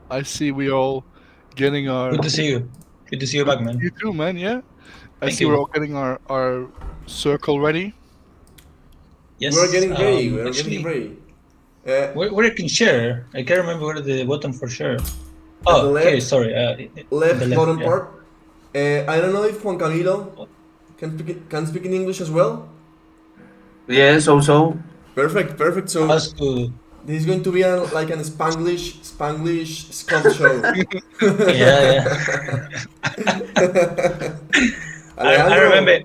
I see we all getting our. Good to see you. Good to see you back, man. You too, man. Yeah. I Thank see we're you. all getting our circle ready. Yes. We're getting ready. We're Actually, getting ready. where you can share? I can't remember where the button for share. At the Oh, here. left, Sorry. left The left, bottom yeah. part. I don't know if Juan Camilo can speak in English as well. Yes, also. Perfect, perfect. So That's good. this is going to be like an Spanglish Sculpt show. Yeah. I remember.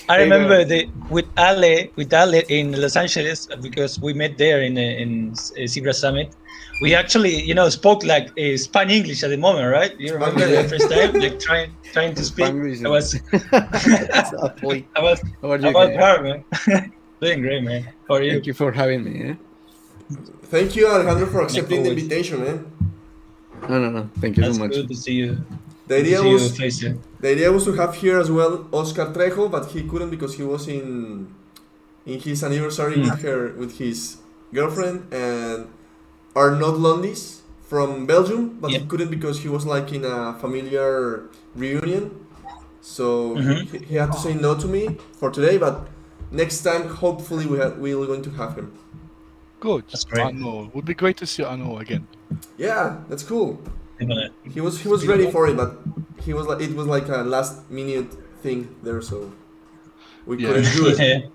I Hey, remember man. with Ale in Los Angeles because we met there in Zebra Summit. We actually, spoke like Spanish English at the moment, right? You remember the first time, like trying to speak. Spanglish. I was, Exactly. I was, How are I you, was guys? hard, man. Doing great, man. How are you? Thank you for having me. Eh? Thank you, Alejandro, for accepting the always. invitation, man. No. Thank you That's so much. good to see you. The Good to idea see you was face it. the idea was to have here as well Oscar Trejo, but he couldn't because he was in his anniversary with his girlfriend, and Arnaud Londis from Belgium, but he Yeah. couldn't because he was like in a familiar reunion. So he had to say no to me for today, but next time hopefully we're going to have him. Good. That's great. Arno. Would be great to see Arno again. Yeah, that's cool. Definitely. He was ready for it, but it was like a last minute thing there, so we Yeah. couldn't do it.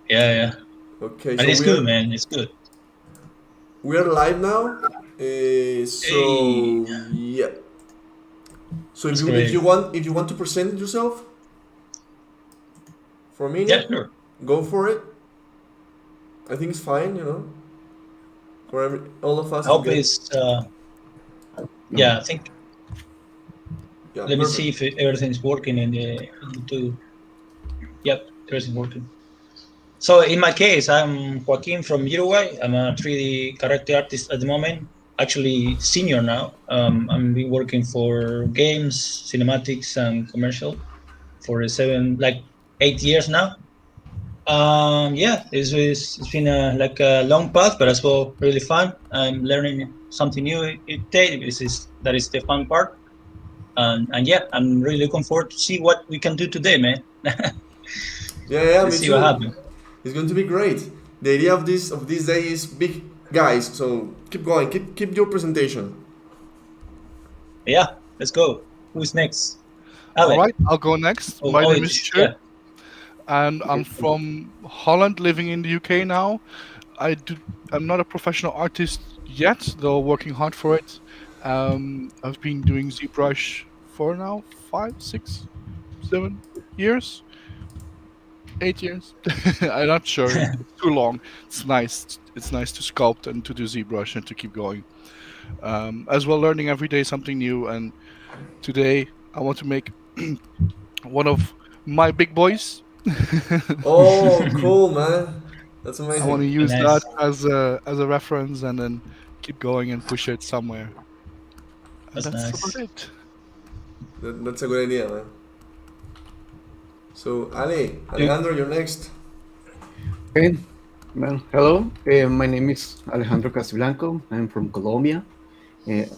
Yeah. Okay, But it's good, man. It's good. we are live now. So yeah. So That's if great. you want to present yourself for a minute, Yeah, sure. go for it. I think it's fine, for all of us. I hope to get- it's. Yeah, I think. yeah, Let me perfect. see if everything's working in the two. Yep, everything's working. So in my case, I'm Joaquin from Uruguay. I'm a 3D character artist at the moment. Actually, senior now. I've been working for games, cinematics, and commercial for 8 years now. Yeah, it's been a long path, but as well really fun. I'm learning something new each day. That is the fun part. And yeah, I'm really looking forward to see what we can do today, man. Yeah, me Let's see too. what happens. It's going to be great. The idea of this day is big guys. So keep going. Keep your presentation. Yeah, let's go. Who's next? Ale. All right, I'll go next. Oh, My oh, name is it's- Chert, and I'm from Holland, living in the UK now. I'm not a professional artist yet, though working hard for it. I've been doing ZBrush for now 5, 6, 7 years, 8 years. I'm not sure. It's too long. It's nice. It's nice to sculpt and to do ZBrush and to keep going. As well, learning every day something new. And today I want to make one of my big boys. Oh, cool, man. That's I want to amazing. use Nice. that as a reference and then keep going and push it somewhere. And That's nice. about it. That's a good idea, man. So, Alejandro, you're next. Okay. Well, hello. My name is Alejandro Casiblanco. I'm from Colombia.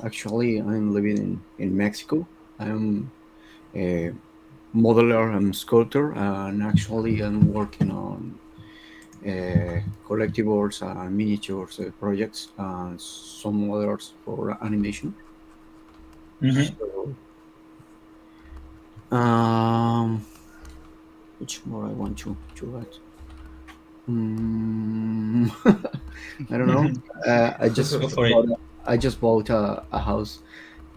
Actually, I'm living in Mexico. I'm a modeler and sculptor, and actually, I'm working on collectibles and miniatures projects and some others for animation. Mhm. So, which more I want to add? I don't know. Go for it. I just bought a house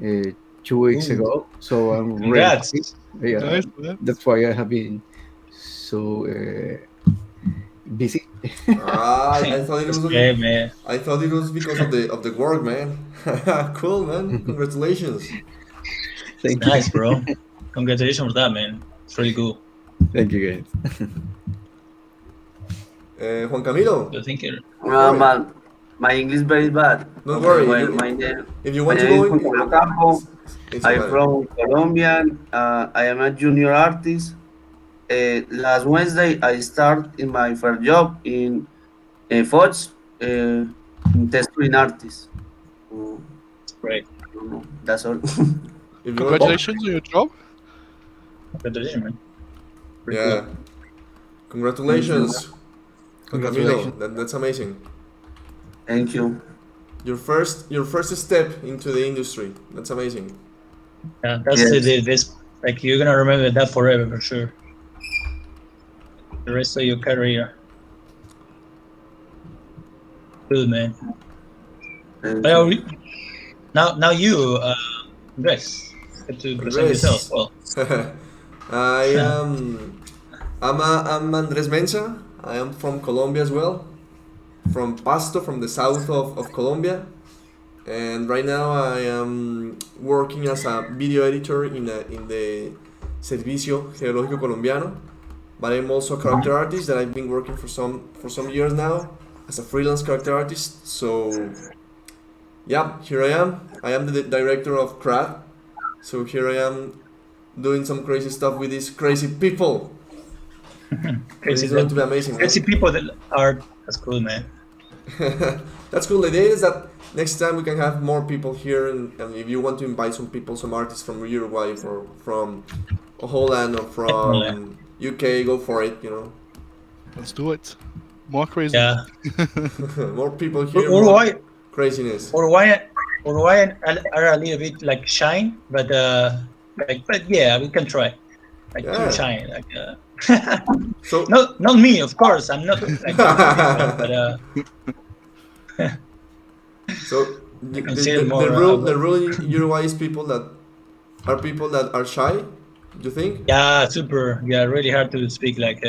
2 weeks Ooh. ago, so I'm really Congrats. happy. Yeah, Nice, man. that's why I have been so busy. I thought it That's was. great, man. I thought it was because of the work, man. Cool, man. Congratulations. Thank you. Nice, bro. Congratulations for that, man. It's really cool. Thank you, guys. Juan Camilo, Good thinker. Man, my English very bad. don't worry. Well, my name, If you my want to name go is Juan Pablo Campo. it's I'm okay. from Colombia. I am a junior artist. Last Wednesday, I started in my first job in Fox, texturing artist. Uh, Great. I don't know. That's all. If you want- Congratulations on your job. Congratulations, man. Pretty Yeah. cool. Congratulations. Juan Camilo. Congratulations. That's amazing. Thank you. Your first step into the industry. That's amazing. Yeah, that's Yes. the best. Like you're gonna remember that forever for sure. The rest of your career. Good, man. Thank Well, you. now you, Andres, get to present Andres. yourself. Well, I'm Andres Mensa. I am from Colombia as well, from Pasto, from the south of Colombia, and right now I am working as a video editor in the Servicio Geológico Colombiano. But I'm also a character artist that I've been working for some years now as a freelance character artist. So yeah, here I am. I am the director of Crad. So here I am doing some crazy stuff with these crazy people. crazy, It's going to be amazing. man. crazy people that are. That's cool, man. That's cool. The idea is that next time we can have more people here, and if you want to invite some people, some artists from Uruguay, or from Holland, or from UK, go for it. Let's do it. More crazy. Yeah. More people here, more Uruguay, craziness. Uruguayan are a little bit like shy, but yeah, we can try. Like Yeah. too shy, like. So Not me, of course. I'm not like, but So the, can the, see the, it more, the rule in Uruguay is people that are shy. Do you think? yeah, super. Yeah, really hard to speak. Like,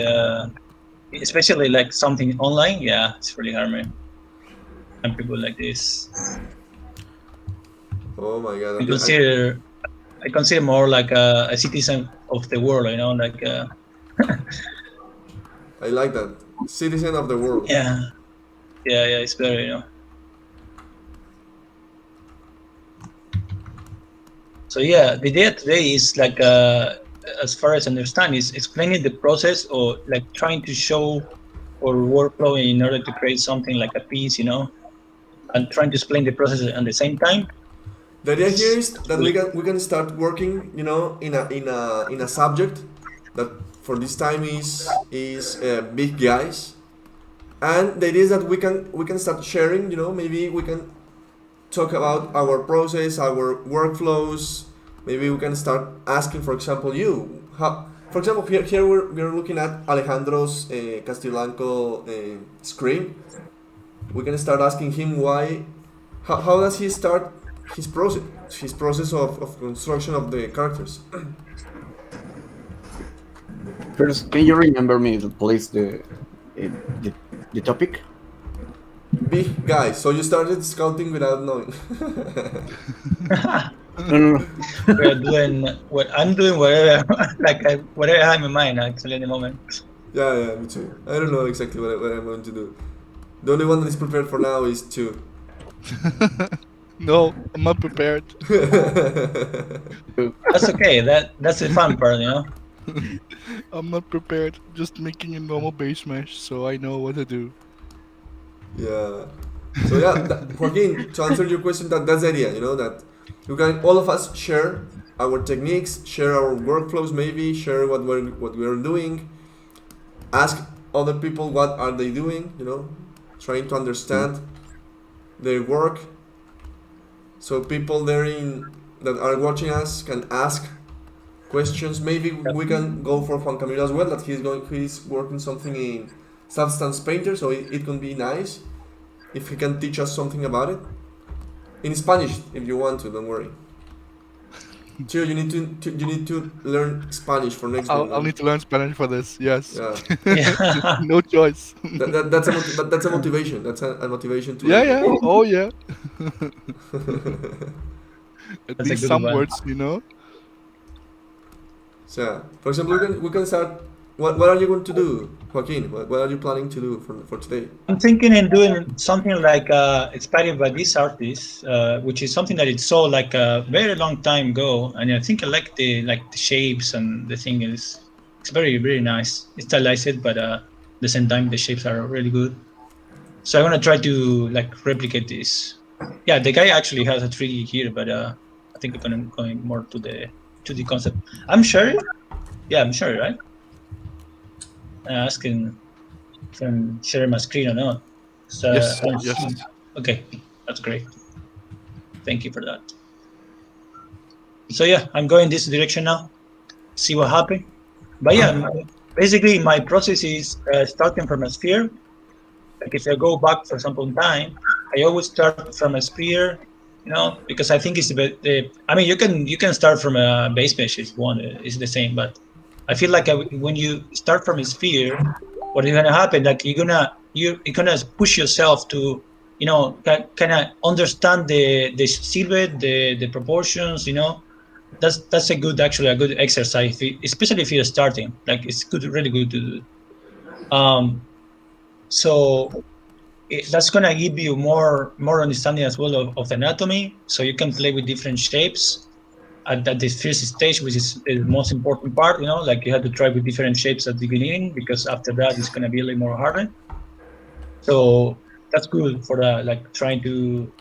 especially like something online. Yeah, it's really hard, man. And people like this. Oh my god! I consider more like a citizen of the world. Like. I like that. Citizen of the world. Yeah, it's better. So yeah, the idea today is like, as far as I understand, is explaining the process or like trying to show or workflow in order to create something like a piece, and trying to explain the process at the same time. The idea here is that we can start working, in a subject that for this time is big guys, and the idea is that we can start sharing. Maybe we can talk about our process, our workflows. Maybe we can start asking, for example, for example, here we're looking at Alejandro's Castillanco screen. We can start asking him how does he start his process of construction of the characters. First, can you remember me, please, the topic? Big guys. So you started scouting without knowing. No. We're doing I'm doing whatever, whatever I have in mind actually at the moment. Yeah, me too. I don't know exactly what I'm going to do. The only one that is prepared for now is 2. No, I'm not prepared. That's okay. That's the fun part, I'm not prepared. Just making a normal base mesh, so I know what to do. Yeah. So yeah, Joaquin, to answer your question, that's the idea. That you can all of us share our techniques, share our workflows, maybe share what we're doing, ask other people what are they doing. Trying to understand their work. So people that are watching us can ask questions. Maybe we can go for Juan Camilo as well, that he's working something in Substance Painter, so it can be nice if he can teach us something about it in Spanish if you want to. Don't worry. Tio, you need to learn Spanish for next one. I'll need to learn Spanish for this. Yes. Yeah, Yeah. No choice. that's a motivation. That's a motivation to. Yeah. Oh yeah. At That's a least good some one. words, So, for example, we can start. What are you going to do, Joaquin? What are you planning to do for today? I'm thinking in doing something like inspired by this artist, which is something that it saw like a very long time ago, and I think I like the shapes and the thing is it's very very nice. It's stylized, but at the same time the shapes are really good. So I'm gonna try to like replicate this. Yeah, the guy actually has a 3D here, but I think I'm gonna going more to the concept. I'm sure. Yeah, I'm sure, right? Asking if I'm sharing my screen or not. So, Yes, I don't yes. see. Okay, that's great. Thank you for that. So yeah, I'm going this direction now. See what happens. But yeah, basically my process is starting from a sphere. Like if I go back, for example, in time, I always start from a sphere, because I think it's a bit. I mean, you can start from a base mesh if you want. It's the same, but I feel like when you start from a sphere, what is gonna happen? Like you're gonna push yourself to, kind of understand the silhouette, the proportions. That's a good exercise, especially if you're starting. Like it's good, really good to do. So that's gonna give you more understanding as well of the anatomy, so you can play with different shapes at the first stage, which is the most important part. Like you have to try with different shapes at the beginning, because after that it's gonna be a little more harder. So that's good for like trying to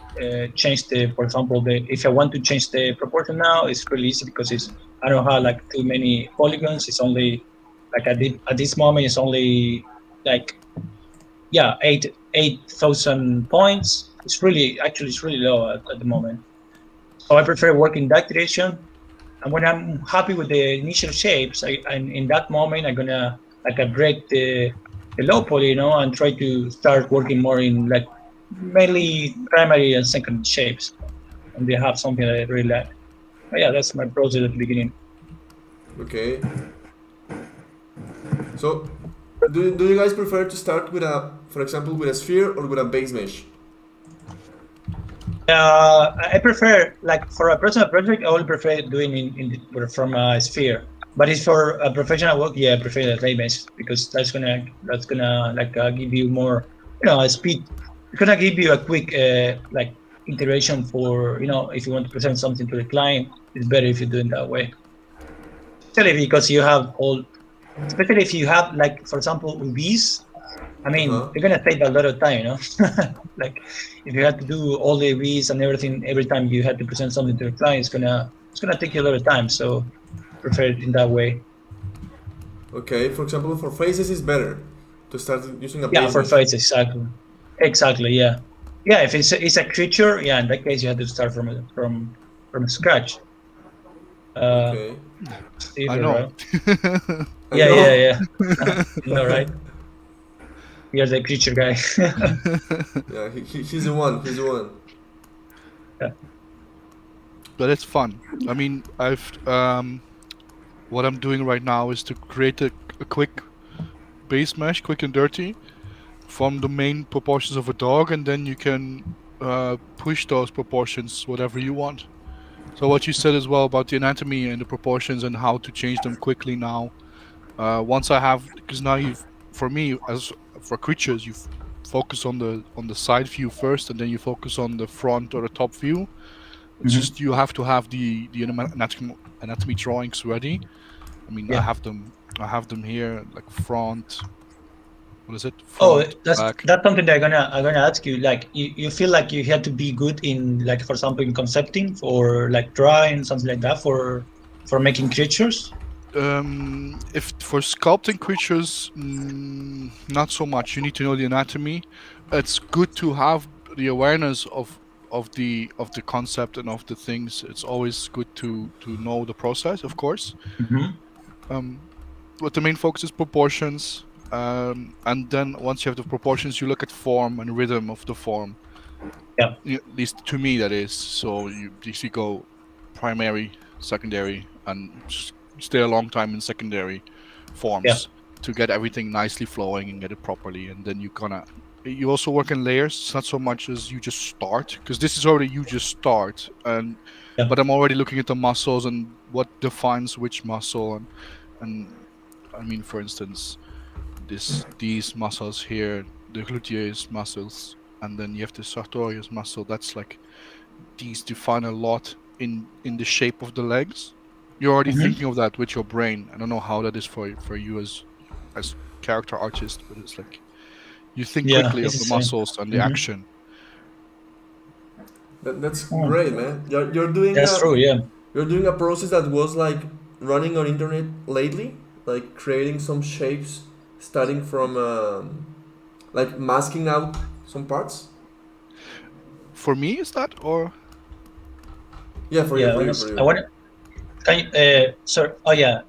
change for example, if I want to change the proportion now, it's really easy because I don't have like too many polygons. It's only like at this moment it's only like 8,000 points. It's really low at the moment. So I prefer working that direction. And when I'm happy with the initial shapes, in that moment I'm gonna like upgrade the low poly, and try to start working more in like mainly primary and second shapes. And they have something that I really like. But yeah, that's my process at the beginning. Okay. So, do you guys prefer to start with for example, with a sphere or with a base mesh? I prefer, like for a personal project, I would prefer doing from a sphere. But if for a professional work, I prefer the base mesh, because that's gonna like give you more, speed. It's gonna give you a quick like iteration for, if you want to present something to the client, it's better if you do it that way. Especially because you have especially if you have, like, for example, UVs. I mean, you're gonna take a lot of time, like if you have to do all the UVs and everything every time you have to present something to the client, it's gonna take you a lot of time. So prefer it in that way. Okay, for example, for faces it's better to start using a base Yeah, for mesh. faces, exactly, yeah. If it's a creature, in that case you have to start from scratch. Okay. I know. Right? Yeah. You know, right? You're the creature guy. Yeah, he's the one. He's the one. Yeah. But it's fun. I mean, what I'm doing right now is to create a quick base mesh, quick and dirty, from the main proportions of a dog, and then you can push those proportions whatever you want. So what you said as well about the anatomy and the proportions and how to change them quickly now. Once I have, because now for me, as for creatures, you focus on the side view first, and then you focus on the front or the top view. It's just you have to have the anatomy drawings ready. I mean, I have them here, like front. What is it? Front, that's back. that's something that I'm gonna ask you. Like, you feel like you had to be good in, like, for example, in concepting or like drawing, something like that, for making creatures? If for sculpting creatures, not so much. You need to know the anatomy. It's good to have the awareness of the concept and of the things. It's always good to know the process, of course. But the main focus is proportions. And then once you have the proportions, you look at form and rhythm of the form. Yeah. At least to me, that is. So you basically go primary, secondary, and just stay a long time in secondary forms to get everything nicely flowing and get it properly. And then you also work in layers. It's not so much as you just start, because this is already you just start. But I'm already looking at the muscles and what defines which muscle. And I mean, for instance, these muscles here, the gluteus muscles, and then you have the sartorius muscle. That's like, these define a lot in the shape of the legs. You're already thinking of that with your brain. I don't know how that is for you as character artist, but it's like You think Yeah, quickly of it's the the same. muscles and the Mhm. action. That's great, man. You're doing That's true. Yeah. you're doing a process that was like running on internet lately, like creating some shapes, starting from like masking out some parts. For me, is that or Yeah, for you, Yeah. for you, Almost. for I you. want. Can you, sorry. Oh yeah.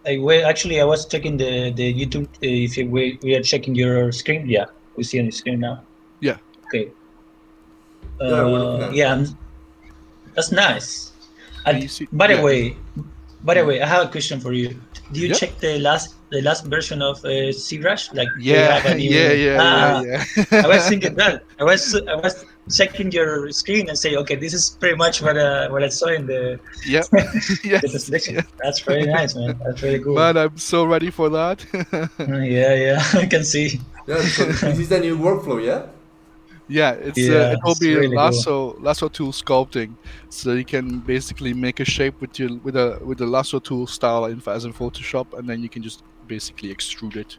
Actually, I was checking the YouTube. If we are checking your screen, yeah, we see on the screen now. yeah? Okay. Yeah, we're looking at it. Yeah, that's nice. And And you see, by the yeah. way, I have a question for you. Do you Yeah. check the last version of ZBrush? Like they Yeah, have a new. yeah. I was thinking that. I was checking your screen and say, okay, this is pretty much what I saw in the Yep. the Yes. presentation. Yeah. That's very nice, man. That's really cool. Man, I'm so ready for that. Yeah, I can see. Yeah, so this is the new workflow, yeah? Yeah, it will it's be really lasso tool sculpting, so you can basically make a shape with the lasso tool style as in Photoshop, and then you can just basically extrude it,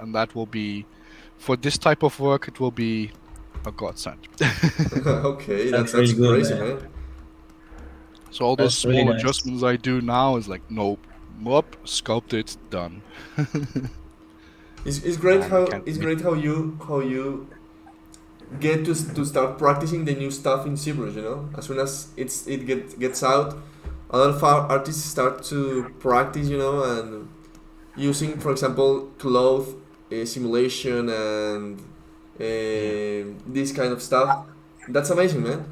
and that will be, for this type of work, it will be a godsend. Okay, That's that's really good, crazy, man. man. So all those That's really small nice. adjustments I do now is like, nope, sculpt it, done. It's great Man, I how can't it's wait. great how you get to start practicing the new stuff in ZBrush. You know, as soon as gets out, a lot of our artists start to practice. You know, and using, for example, cloth simulation and this kind of stuff. That's amazing, man.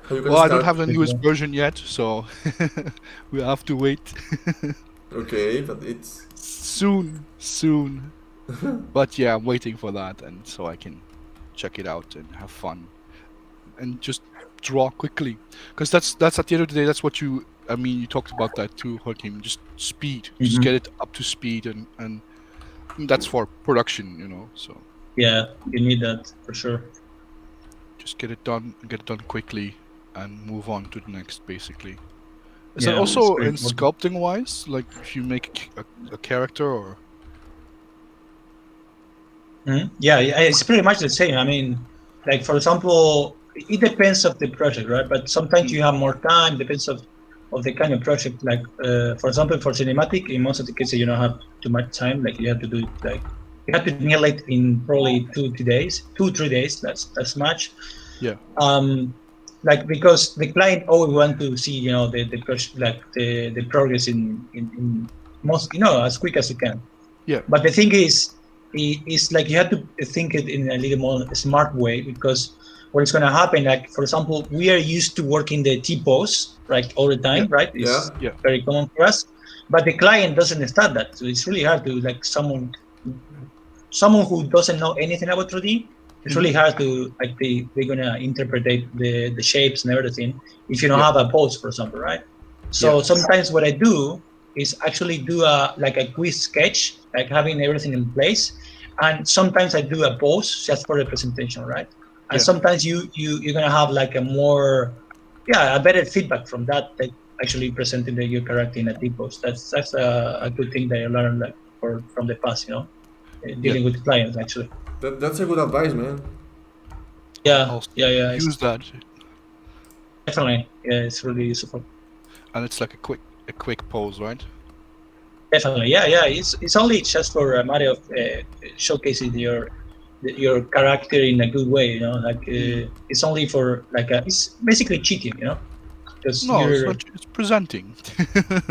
How you can Well, I start. don't have the newest version yet, so we have to wait. Okay, but it's soon. But yeah, I'm waiting for that, and so I can check it out and have fun and just draw quickly, because that's at the end of the day, that's what you. I mean, you talked about that too, Joaquin. Just speed, just Mhm. get it up to speed, and that's for production, you know. So Yeah, you need that for sure. just get it done quickly, and move on to the next, basically. Is Yeah, that it's also very in important. sculpting wise, like if you make a character or? Yeah, it's pretty much the same. I mean, like for example, it depends of the project, right? But sometimes you have more time. Depends of the kind of project. Like for example, for cinematic, in most of the cases, you don't have too much time. Like you have to do it, like you have to nail it in probably 2-3 days. 2-3 days. That's much. Yeah. Like because the client always want to see, you know, the progress in most, you know, as quick as you can. Yeah. But the thing is, it's like you have to think it in a little more smart way, because what's going to happen, like for example, we are used to working the T-pose, right, all the time, Yeah. right? It's Yeah. very common for us, but the client doesn't understand that, so it's really hard to, like, someone who doesn't know anything about 3D. It's really hard to, like, they're gonna interpret the shapes and everything if you don't Yeah. have a pose, for example, right? So Yeah. sometimes what I do is actually do a quick sketch, like having everything in place, and sometimes I do a pose just for the presentation, right? And Yeah. sometimes you're gonna have like a more, a better feedback from that, like actually presenting your character in a T-pose. That's a good thing that I learned, like from the past, you know, dealing with clients actually. that's a good advice, man. Yeah, Also yeah, use that, definitely. Yeah, it's really useful. and it's like a quick pose, right? Definitely, yeah. It's only just for a matter of showcasing your character in a good way, you know. Like it's only for like it's basically cheating, you know, because No, it's not. It's presenting.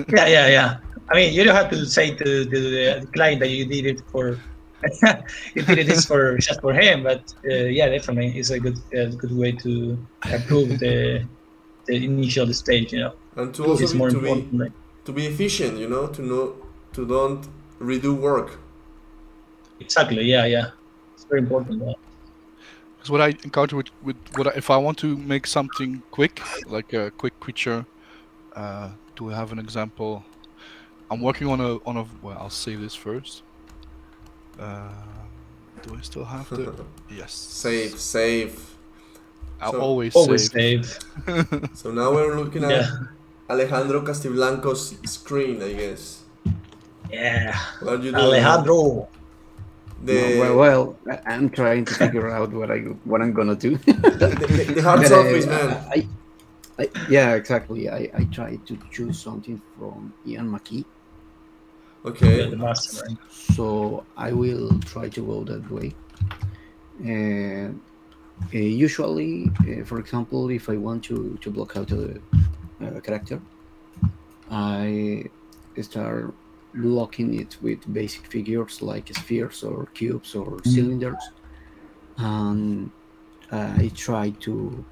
yeah. I mean, you don't have to say to the client that you did it for. You did this for just for him, but yeah, definitely, it's a good way to improve the initial stage, you know. And to also It's more be, important. Like, to be efficient, you know, to don't redo work. exactly, yeah. It's very important. Yeah. Because what I encounter with if I want to make something quick, like a quick creature, do I have an example? I'm working on a well, I'll save this first. Do I still have to? Yes. Save. I'll So- always Always save. save. So now we're looking at Yeah. Alejandro Castiblanco's screen, I guess. Yeah. What are you doing? Alejandro. I'm trying to figure out what I'm gonna do. The hard But, surface, man. yeah, exactly. I try to choose something from Ian McKee, Okay. The master, right? so I will try to go that way. And usually, for example, if I want to block out a character, I start blocking it with basic figures like spheres or cubes or cylinders, and I try to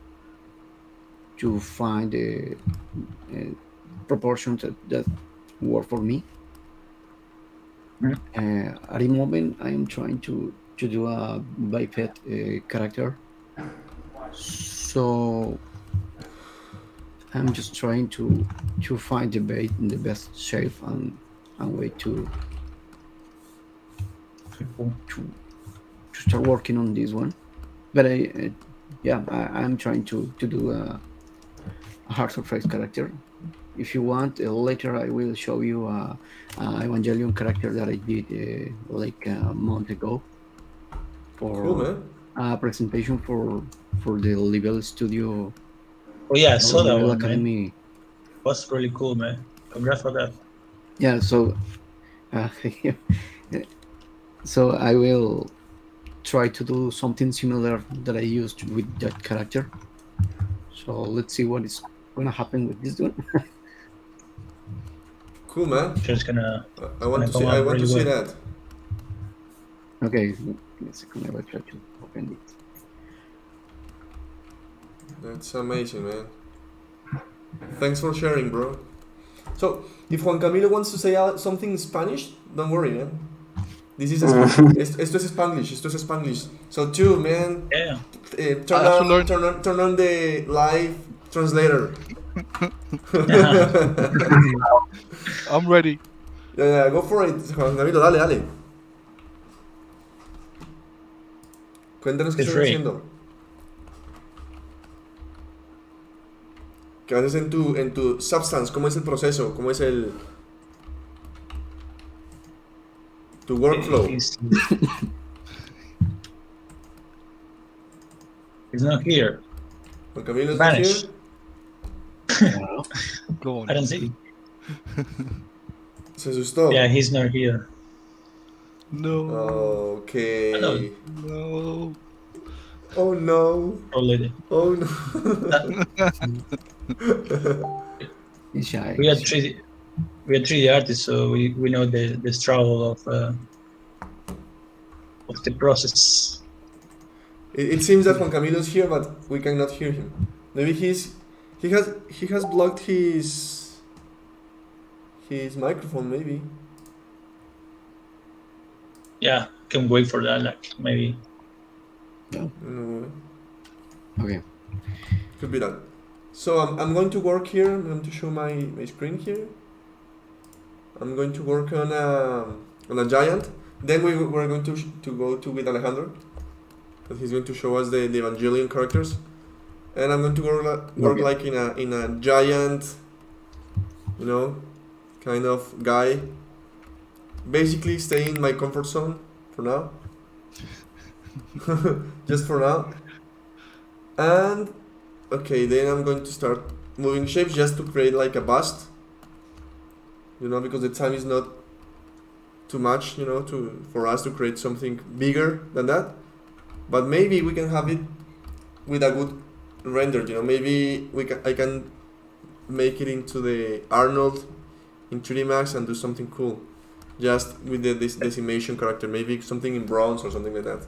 find a proportions that work for me. At the moment, I am trying to do a biped character, so I'm just trying to find the best shape and way to start working on this one. But I'm trying to do a hard surface character. If you want, later I will show you a Evangelion character that I did like a month ago for Cool, man. a presentation for the Level Studio Oh yeah, I saw that Level one, man. Academy. Was really cool, man. Congrats for that. Yeah, so so I will try to do something similar that I used with that character. So let's see what is gonna happen with this one. Cool, man. Just gonna. I want to Come see. on, I want to really see well. that. Okay, give me a second. I will try to open it. That's amazing, man. Thanks for sharing, bro. So, if Juan Camilo wants to say something in Spanish, don't worry, man. This is esto es Spanglish. Esto es Spanglish. So, too, man. Yeah. Turn on the live translator. I'm ready. Yeah, go for it, Juan Camilo. Dale. Cuéntanos qué It's estás free. haciendo. ¿Qué haces en tu substance? ¿Cómo es el proceso? ¿Cómo es tu workflow? He's not here. Juan Camilo is not Spanish. here. Go on. I don't see. Se asustó. Yeah, he's not here. Oh. No. Okay. Hello. No. Oh no. Already. Oh no. He's shy. We are 3D artists, so we know the struggle of the process. It seems that Juan Camilo is here, but we cannot hear him. Maybe he has blocked his microphone. Maybe. Yeah, can wait for that. Like maybe. No, Okay. could be that. So I'm going to work here. I'm going to show my screen here. I'm going to work on a giant. Then we're going to go to with Alejandro. But he's going to show us the Evangelion characters. And I'm going to work like in a giant, kind of guy. Basically stay in my comfort zone for now. Just for now. And okay, then I'm going to start moving shapes just to create like a bust. Because the time is not too much, for us to create something bigger than that. But maybe we can have it with a good render, maybe I can make it into the Arnold in 3D Max and do something cool. Just with this decimation character, maybe something in bronze or something like that.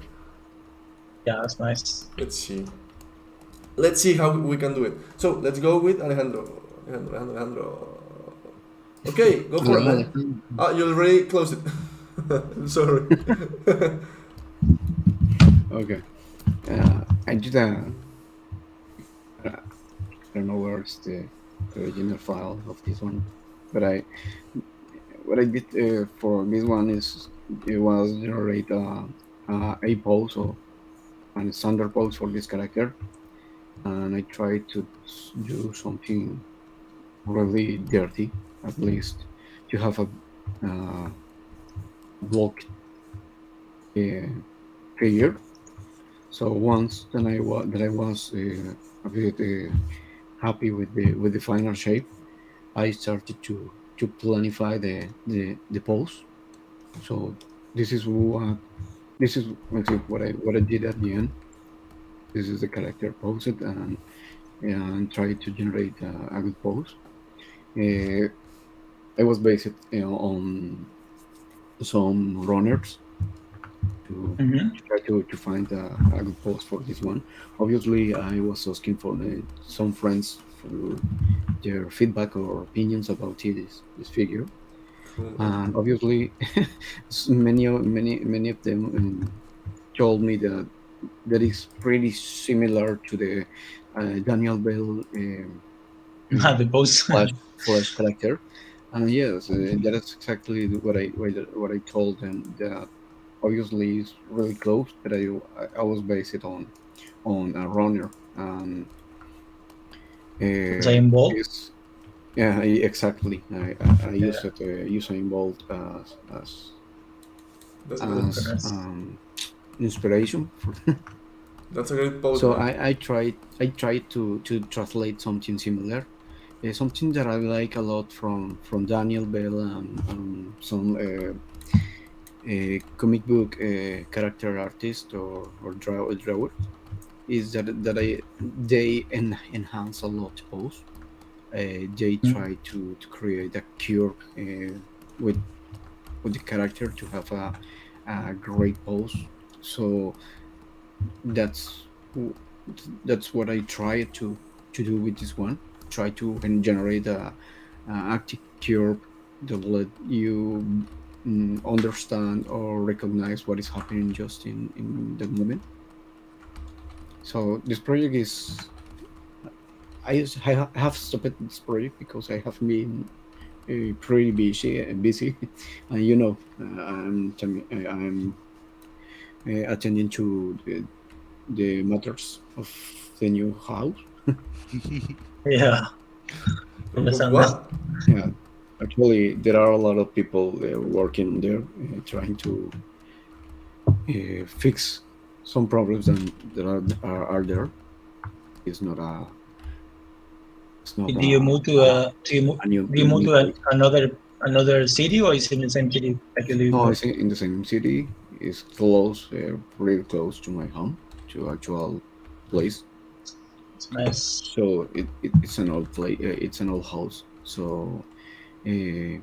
Yeah, that's nice. Let's see how we can do it. So let's go with Alejandro. Okay, go for it, man. You already closed it. I'm sorry. Okay. I did I don't know where's the original file of this one, but what I did for this one is it was generate a pose or a standard pose for this character, and I tried to do something really dirty, at least to have a block figure. So once that I was a bit happy with the final shape, I started to planify the pose. So this is what I did at the end. This is the character posed and tried to generate a good pose. Uh, I was based on some runners to try to find a good pose for this one. Obviously, I was asking for some friends for their feedback or opinions about this figure, and obviously, many of them told me that is pretty similar to the Daniel Bell The post. Flash character. And yes, that is exactly what I told them. That obviously is really close, but I was based on a runner. And Usain Bolt? yes, yeah, exactly. I use it Usain Bolt as That's good. as inspiration for. That's a great pose. So man. I tried to translate something similar. Something that I like a lot from Daniel Bell and some comic book character artist or drawer is that they enhance a lot pose. They try to create a cure with the character to have a great pose. So that's what I try to do with this one. Try to generate a active curve that let you understand or recognize what is happening just in that moment. So this project is I have stopped this project because I have been pretty busy, and I'm attending to the matters of the new house. Yeah. But Understand what? Yeah, actually, there are a lot of people working there trying to fix some problems that are there. It's not a. It's not Do you move to a new, do you move new to place. another city, or is it in the same city that you live No, in? it's in the same city. It's close, really close to my home, to actual place. It's nice. So it's an old place. It's an old house. So uh,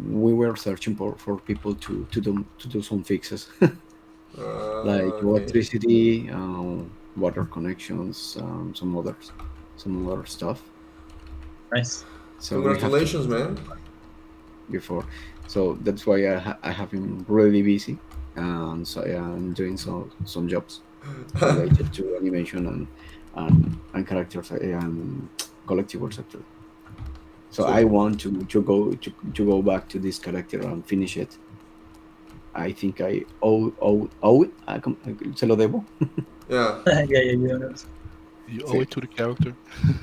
we were searching for people to do some fixes, like Okay. electricity, water connections, some other stuff. Nice. So we have to Congratulations, man. before. So that's why I have been really busy, and so I'm doing some jobs related to animation and characters and collectibles actually. So I want to go back to this character and finish it. I think I owe it. Se lo debo. Yeah. Yeah. You owe it to the character.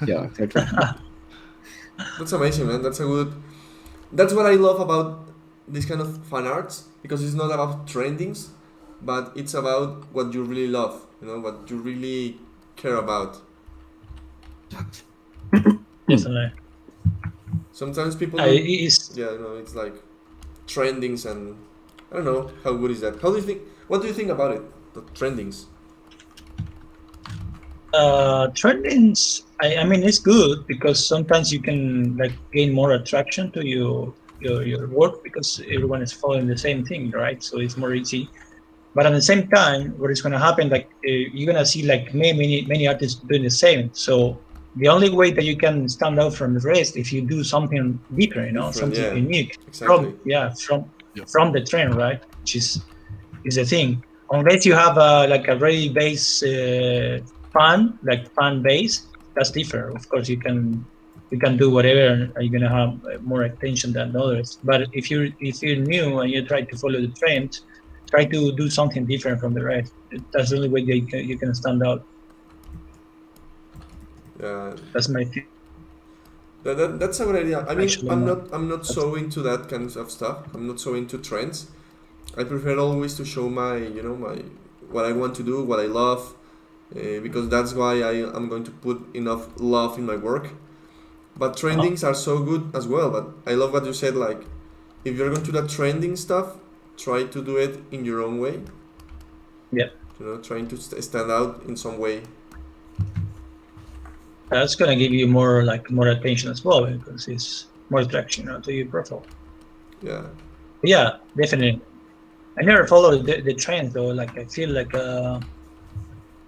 Yeah, exactly. That's amazing, man. That's what I love about this kind of fan arts, because it's not about trendings, but it's about what you really love. What you really care about. Definitely. Sometimes people, It's it's like trendings, and I don't know how good is that. How do you think? What do you think about it? The trendings. trendings. I mean, it's good because sometimes you can like gain more attraction to your work because everyone is following the same thing, right? So it's more easy. But at the same time, what is going to happen? Like you're going to see like many artists doing the same. So the only way that you can stand out from the rest if you do something different, something yeah. unique Exactly. from the trend, right? Which is the thing. Unless you have like a very base fan base, that's different. Of course, you can do whatever, and you're gonna have more attention than others. But if you're new and you try to follow the trend, try to do something different from the rest. That's the only way you can stand out. Yeah. That's my thing. That's a good idea. I mean, Actually, I'm not so into that kind of stuff. I'm not so into trends. I prefer always to show my what I want to do, what I love, because that's why I'm going to put enough love in my work. But trendings are so good as well. But I love what you said. Like, if you're going to do that trending stuff, try to do it in your own way. Yeah. Trying to stand out in some way. That's gonna give you more attention as well, because it's more attraction to your profile. Yeah. Yeah, definitely. I never followed the trends though. Like, I feel like I'm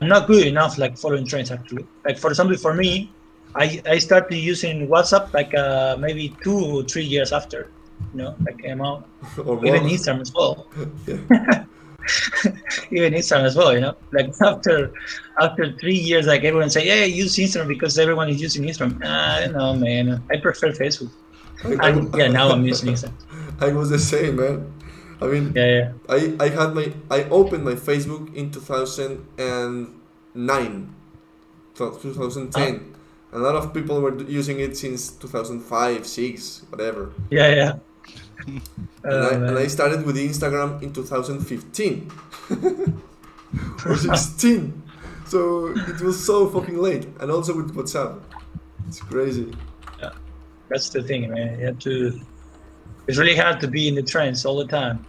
not good enough like following trends actually. Like, for example, for me, I started using WhatsApp like maybe 2 or 3 years after, like came out. Or more. Even Instagram as well. Yeah. Even Instagram as well, like after 3 years, like everyone say, yeah, use Instagram because everyone is using Instagram. I don't know, man. I prefer Facebook. And yeah, now I'm using Instagram. I was the same, man. I mean, Yeah. I opened my Facebook in 2009, 2010. A lot of people were using it since 2005, 6, whatever. Yeah. And I started with Instagram in 2015 or 16. So it was so fucking late. And also with WhatsApp. It's crazy. Yeah. That's the thing, man. You have to. It's really hard to be in the trends all the time.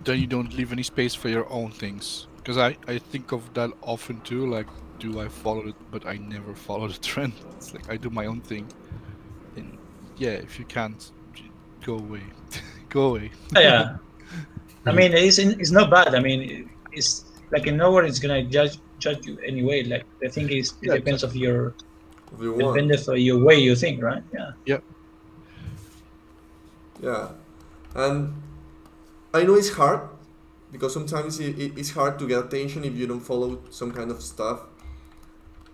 Then you don't leave any space for your own things. Because I think of that often too. Like, do I follow it? But I never follow the trend. It's like I do my own thing. And yeah, if you can't, go away. Go away. Yeah. I mean, it's not bad. I mean, it's like no one is gonna judge you anyway. Like, the thing is, it depends of your depends of your way you think, right? Yeah. Yep. Yeah, and I know it's hard because sometimes it's hard to get attention if you don't follow some kind of stuff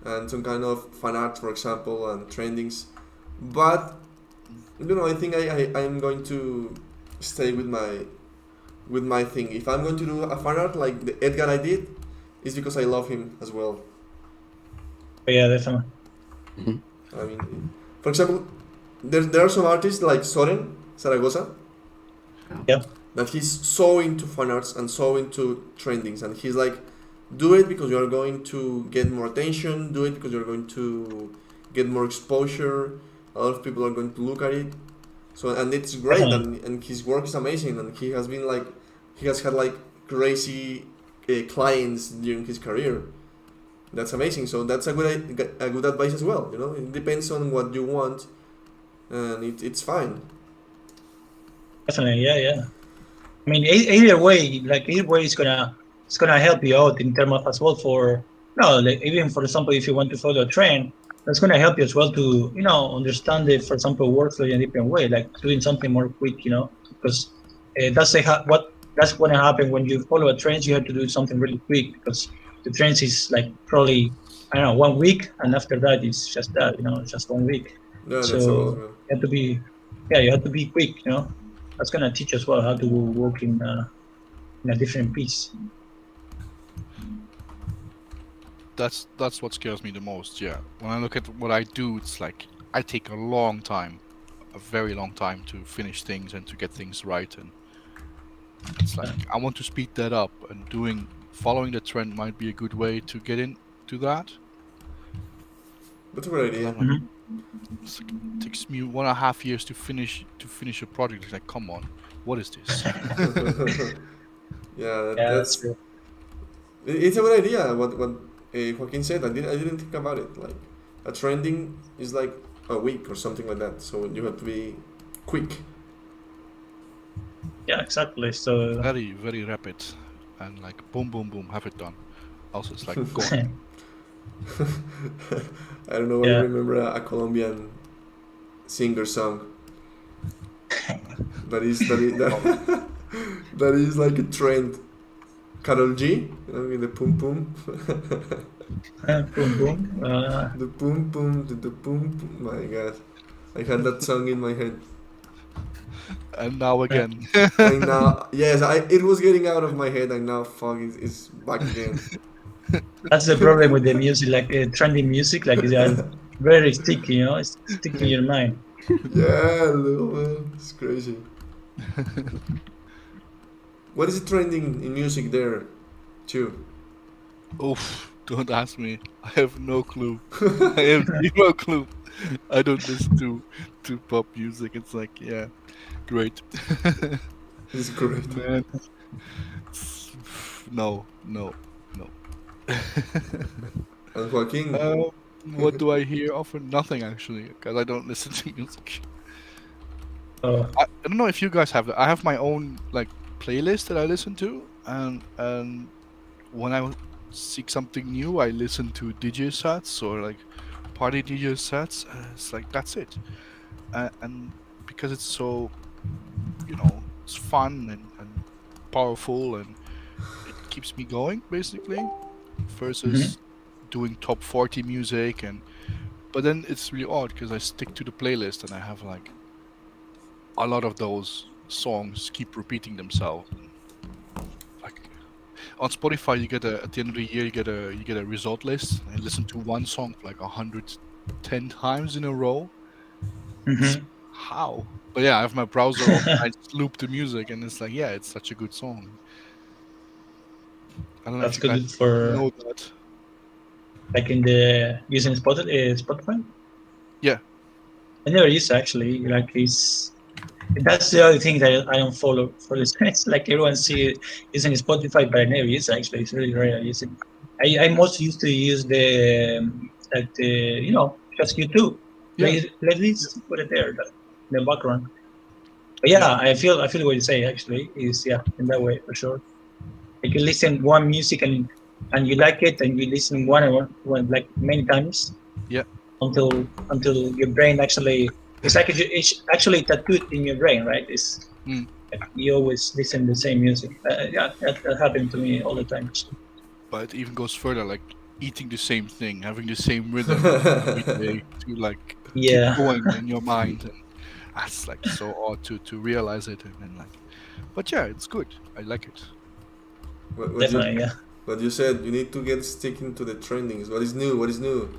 and some kind of fan art, for example, and trendings. But I think I'm going to stay with my thing. If I'm going to do a fan art like the Edgar I did, it's because I love him as well. Yeah, definitely. Mm-hmm. I mean, for example, there are some artists like Soren Zaragoza. Yep. That he's so into fan arts and so into trendings, and he's like, do it because you're going to get more attention, do it because you're going to get more exposure, a lot of people are going to look at it. So, and it's great, and his work is amazing, and he has had like crazy clients during his career. That's amazing. So that's a good advice as well. It depends on what you want, and it's fine. Definitely, yeah. I mean, either way is gonna help you out in terms of as well for even for example, if you want to follow a trend, that's gonna help you as well to understand it. For example, workflow in a different way, like doing something more quick, because that's gonna happen when you follow a trend. You have to do something really quick because the trends is like probably 1 week, and after that it's just that it's just 1 week. Yeah, so that's all, you have to be quick. That's gonna teach us well how to work in a different piece. That's what scares me the most. Yeah, when I look at what I do, it's like I take a very long time to finish things and to get things right, and it's like I want to speed that up, and following the trend might be a good way to get into that. That's a good idea. Mm-hmm. Mm-hmm. It takes me 1.5 years to finish a project. It's like, come on, what is this? Yeah, that's true. It's a good idea. What Joaquin said, I didn't think about it. Like, a trending is like a week or something like that. So you have to be quick. Yeah, exactly. So Very, very rapid, and like boom, boom, boom, have it done. Also, it's like gone. I don't know. I remember a Colombian singer song. that is like a trend. Karol G, with the pum pum. boom, boom. The pum pum, the pum pum. My God, I had that song in my head. And now again. And now, yes, it was getting out of my head, and now fuck, it's back again. That's the problem with the music, like trending music, like it's very sticky, it's sticking in your mind. Yeah, man, it's crazy. What is trending in music there, too? Oof, don't ask me. I have no clue. I have zero clue. I don't listen to pop music. It's like, yeah, great. It's great. Man, no, no, no. And Joaquin, What do I hear often? Nothing actually, because I don't listen to music. Oh, I don't know if you guys have that. I have my own like playlist that I listen to, and when I seek something new, I listen to DJ sets or like party DJ sets. It's like that's it, and because it's so, it's fun and powerful and it keeps me going basically. Versus doing top 40 music but then it's really odd because I stick to the playlist and I have like a lot of those songs keep repeating themselves. Like on Spotify, you get at the end of the year, you get a result list. I listen to one song like 110 times in a row. How? But yeah, I have my browser open. I just loop the music, and it's like, yeah, it's such a good song. I don't know that's if you good guys for know that. like in the using Spotify. Yeah. I never used to actually. Like that's the other thing that I don't follow for this. It's like everyone see using Spotify, but I never use it actually. It's really rare I use it. I most used to use the just YouTube. Yeah. Playlist, put it there, in the background. But yeah, I feel what you say actually is in that way for sure. Like you listen one music and you like it and you listen one like many times. Yeah. Until your brain actually, it's like it's actually tattooed in your brain, right? It's like you always listen to the same music. That happened to me all the time. But it even goes further, like eating the same thing, having the same rhythm every day to like keep going in your mind, and that's like so odd to realize it, and then like, but yeah, it's good. I like it. Definitely, But you said you need to get sticking to the trendings. What is new? What is new?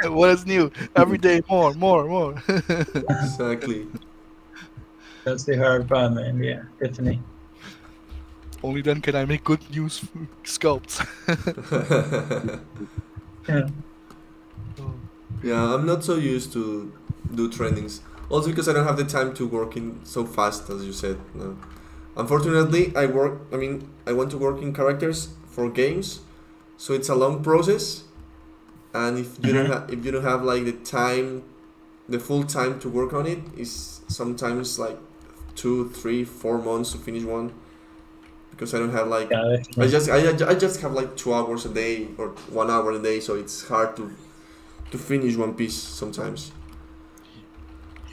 What is new? Every day, more. Exactly. That's the hard part, man. Yeah, definitely. Only then can I make good news sculpts. Yeah, I'm not so used to do trendings. Also because I don't have the time to work in so fast, as you said. No. Unfortunately, I want to work in characters for games, so it's a long process. And if you don't have like the full time to work on it, is sometimes like 2, 3, 4 months to finish one. Because I don't have like I just have like 2 hours a day or 1 hour a day, so it's hard to finish one piece sometimes.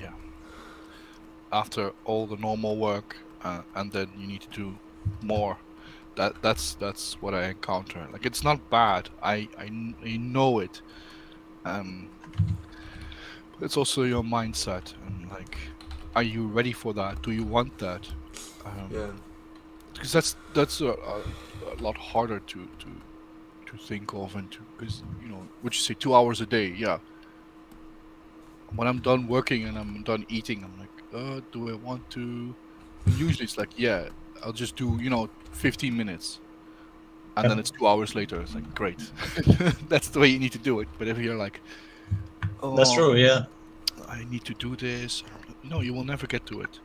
Yeah. After all the normal work, and then you need to do more. That's what I encounter. Like it's not bad. I know it. It's also your mindset and like, are you ready for that? Do you want that? Yeah. Because that's a lot harder to think of and because would you say 2 hours a day? Yeah. When I'm done working and I'm done eating, I'm like, do I want to? And usually it's like, yeah, I'll just do 15 minutes, and then it's 2 hours later. It's like great. That's the way you need to do it. But if you're like, oh, that's true. Yeah. I need to do this. No, you will never get to it.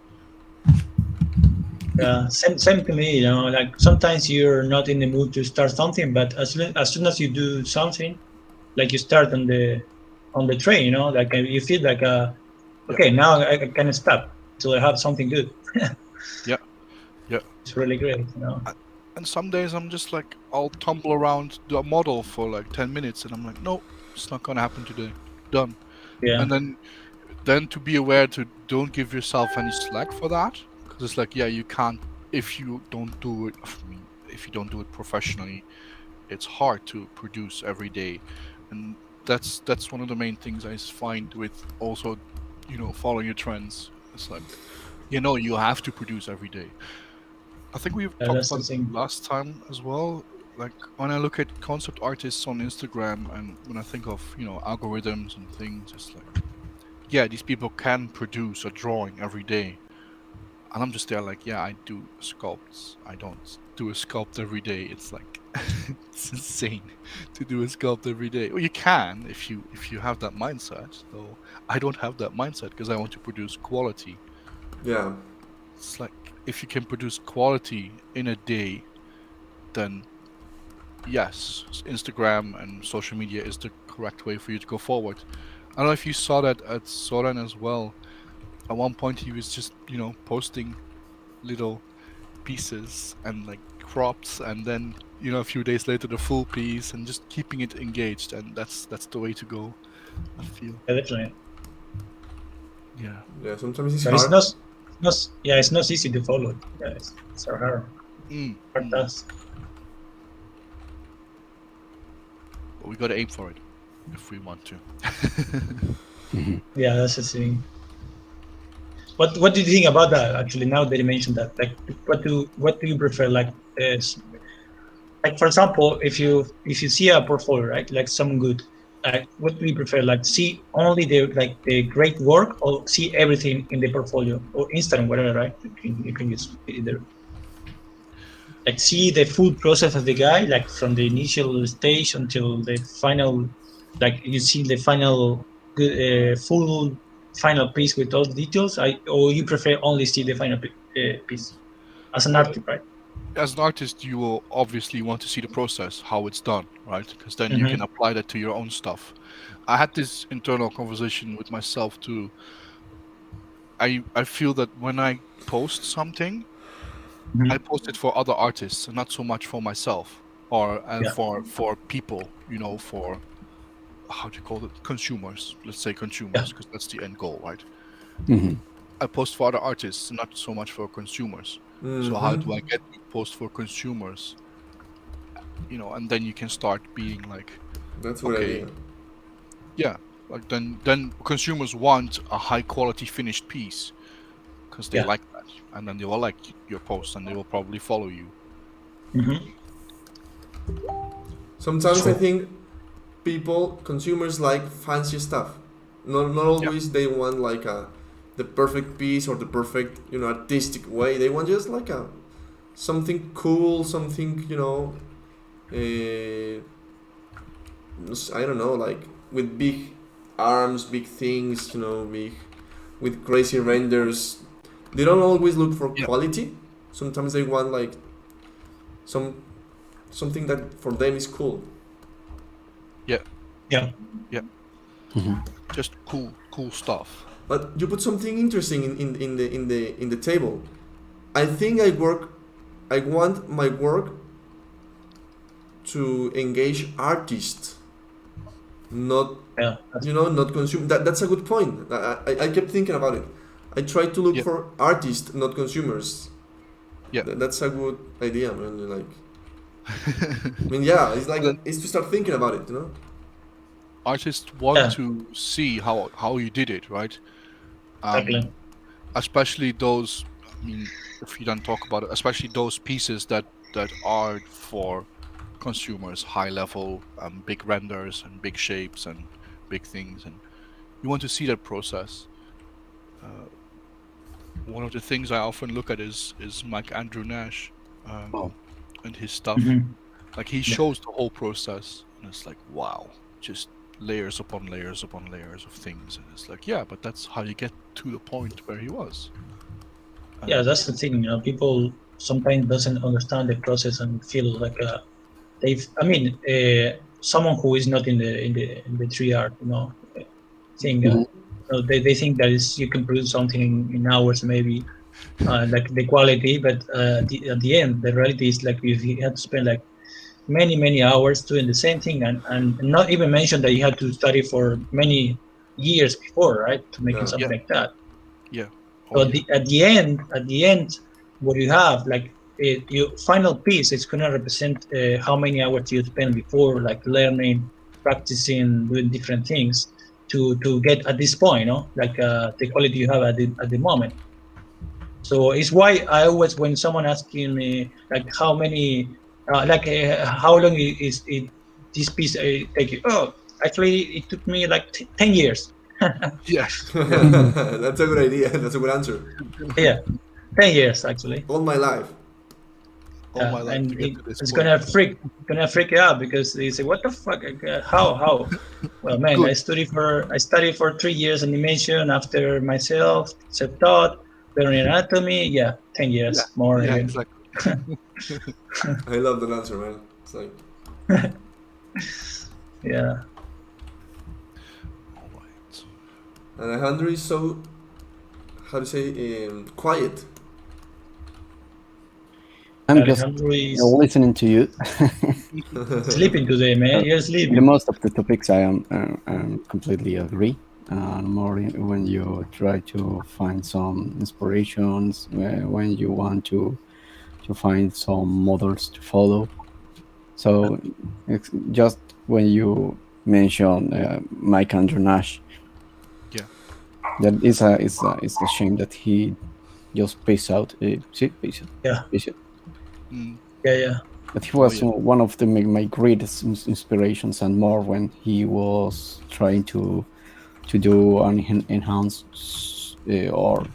Yeah, same to me. Like sometimes you're not in the mood to start something, but as soon as you do something, like you start on the train, like you feel like okay, now I can stop till I have something good. Yeah. It's really great, And some days I'm just like, I'll tumble around the model for like 10 minutes, and I'm like, no, it's not gonna happen today. Done. Yeah. And then to be aware to don't give yourself any slack for that. It's like, yeah, you can't if you don't do it. If you don't do it professionally, it's hard to produce every day, and that's one of the main things I find with also, following your trends. It's like, you have to produce every day. I think we've talked about it last time as well. Like when I look at concept artists on Instagram, and when I think of algorithms and things, it's like, yeah, these people can produce a drawing every day. And I'm just there like, yeah, I do sculpts. I don't do a sculpt every day. It's like it's insane to do a sculpt every day. Well, you can if you have that mindset. Though I don't have that mindset because I want to produce quality. Yeah. It's like if you can produce quality in a day, then yes, Instagram and social media is the correct way for you to go forward. I don't know if you saw that at Soren as well. At one point he was just, posting little pieces and like crops, and then, a few days later the full piece, and just keeping it engaged, and that's the way to go, I feel. Yeah, definitely. Yeah. Yeah, sometimes it's But hard. it's not easy to follow. Yeah, it's hard task. But we gotta aim for it if we want to. Yeah, that's the thing. What do you think about that? Actually, now that you mentioned that, like, what do you prefer? Like for example, if you see a portfolio, right, like some good, what do you prefer? Like, see only the great work, or see everything in the portfolio, or instant, whatever, right? You can use either. Like, see the full process of the guy, like from the initial stage until the final, like you see the final full final piece with all the details, or you prefer only see the final piece as an artist, right? As an artist, you will obviously want to see the process, how it's done, right? Because then you can apply that to your own stuff. I had this internal conversation with myself too. I feel that when I post something, I post it for other artists and not so much for myself, or for people, for, how do you call it, consumers. Let's say consumers, because that's the end goal, right? I post for other artists, not so much for consumers. So how do I get to post for consumers? And then you can start being like, That's what okay, I do. yeah, like then consumers want a high quality finished piece because they like that, and then they will like your post and they will probably follow you. Sometimes I think consumers like fancy stuff. Not always they want like the perfect piece or the perfect, artistic way. They want just like something cool, something, I don't know, like with big arms, big things, big with crazy renders. They don't always look for quality. Sometimes they want like something that for them is cool. Yeah. Just cool stuff. But you put something interesting in the table. I think I want my work to engage artists, not not consume. That's a good point. I kept thinking about it. I try to look for artists, not consumers. Yeah, that's a good idea, man. Like, I mean, it's like it's to start thinking about it, Artists want to see how you did it, right? Exactly. Especially those, I mean, if you don't talk about it, especially those pieces that are for consumers, high level, big renders and big shapes and big things, and you want to see that process. One of the things I often look at is Mike Andrew Nash and his stuff. Like, he shows the whole process, and it's like, wow, just layers upon layers upon layers of things, and it's like, but that's how you get to the point where he was. That's the thing. People sometimes doesn't understand the process and feel like someone who is not in the tree art, thing. They think that you can produce something in hours, maybe, like the quality, but at the end, the reality is like if you had to spend like many hours doing the same thing, and not even mention that you had to study for many years before, right, to make something like that. So at the end, what you have, like your final piece, it's gonna represent how many hours you spent before, like learning, practicing, doing different things to get at this point, like the quality you have at the moment. So it's why I always, when someone asking me like how many, how long is this piece take you? Oh, actually, it took me like 10 years. Yes. That's a good idea. That's a good answer. Yeah. 10 years actually. All my life. All my life And to get to this it's point. gonna freak you out because they say, "What the fuck? How?" Well, man, Good. I studied for 3 years animation after myself, self-taught, learning anatomy. Yeah, 10 years more. Yeah, Even. exactly. I love the answer, man. It's like, Yeah. All right. and Alejandro is so, how to say, quiet. I'm just Alejandro is listening to you. sleeping today, man. You're The sleeping. most of the topics I am completely agree. More when you try to find some inspirations, when you want to find some models to follow. So it's just when you mention Mike Andrew Nash, Yeah. that is a shame that he just pays out. Pays out. Yeah. Pays out. Mm. Yeah. But he was yeah. one of my greatest inspirations, and more when he was trying to do an enhanced or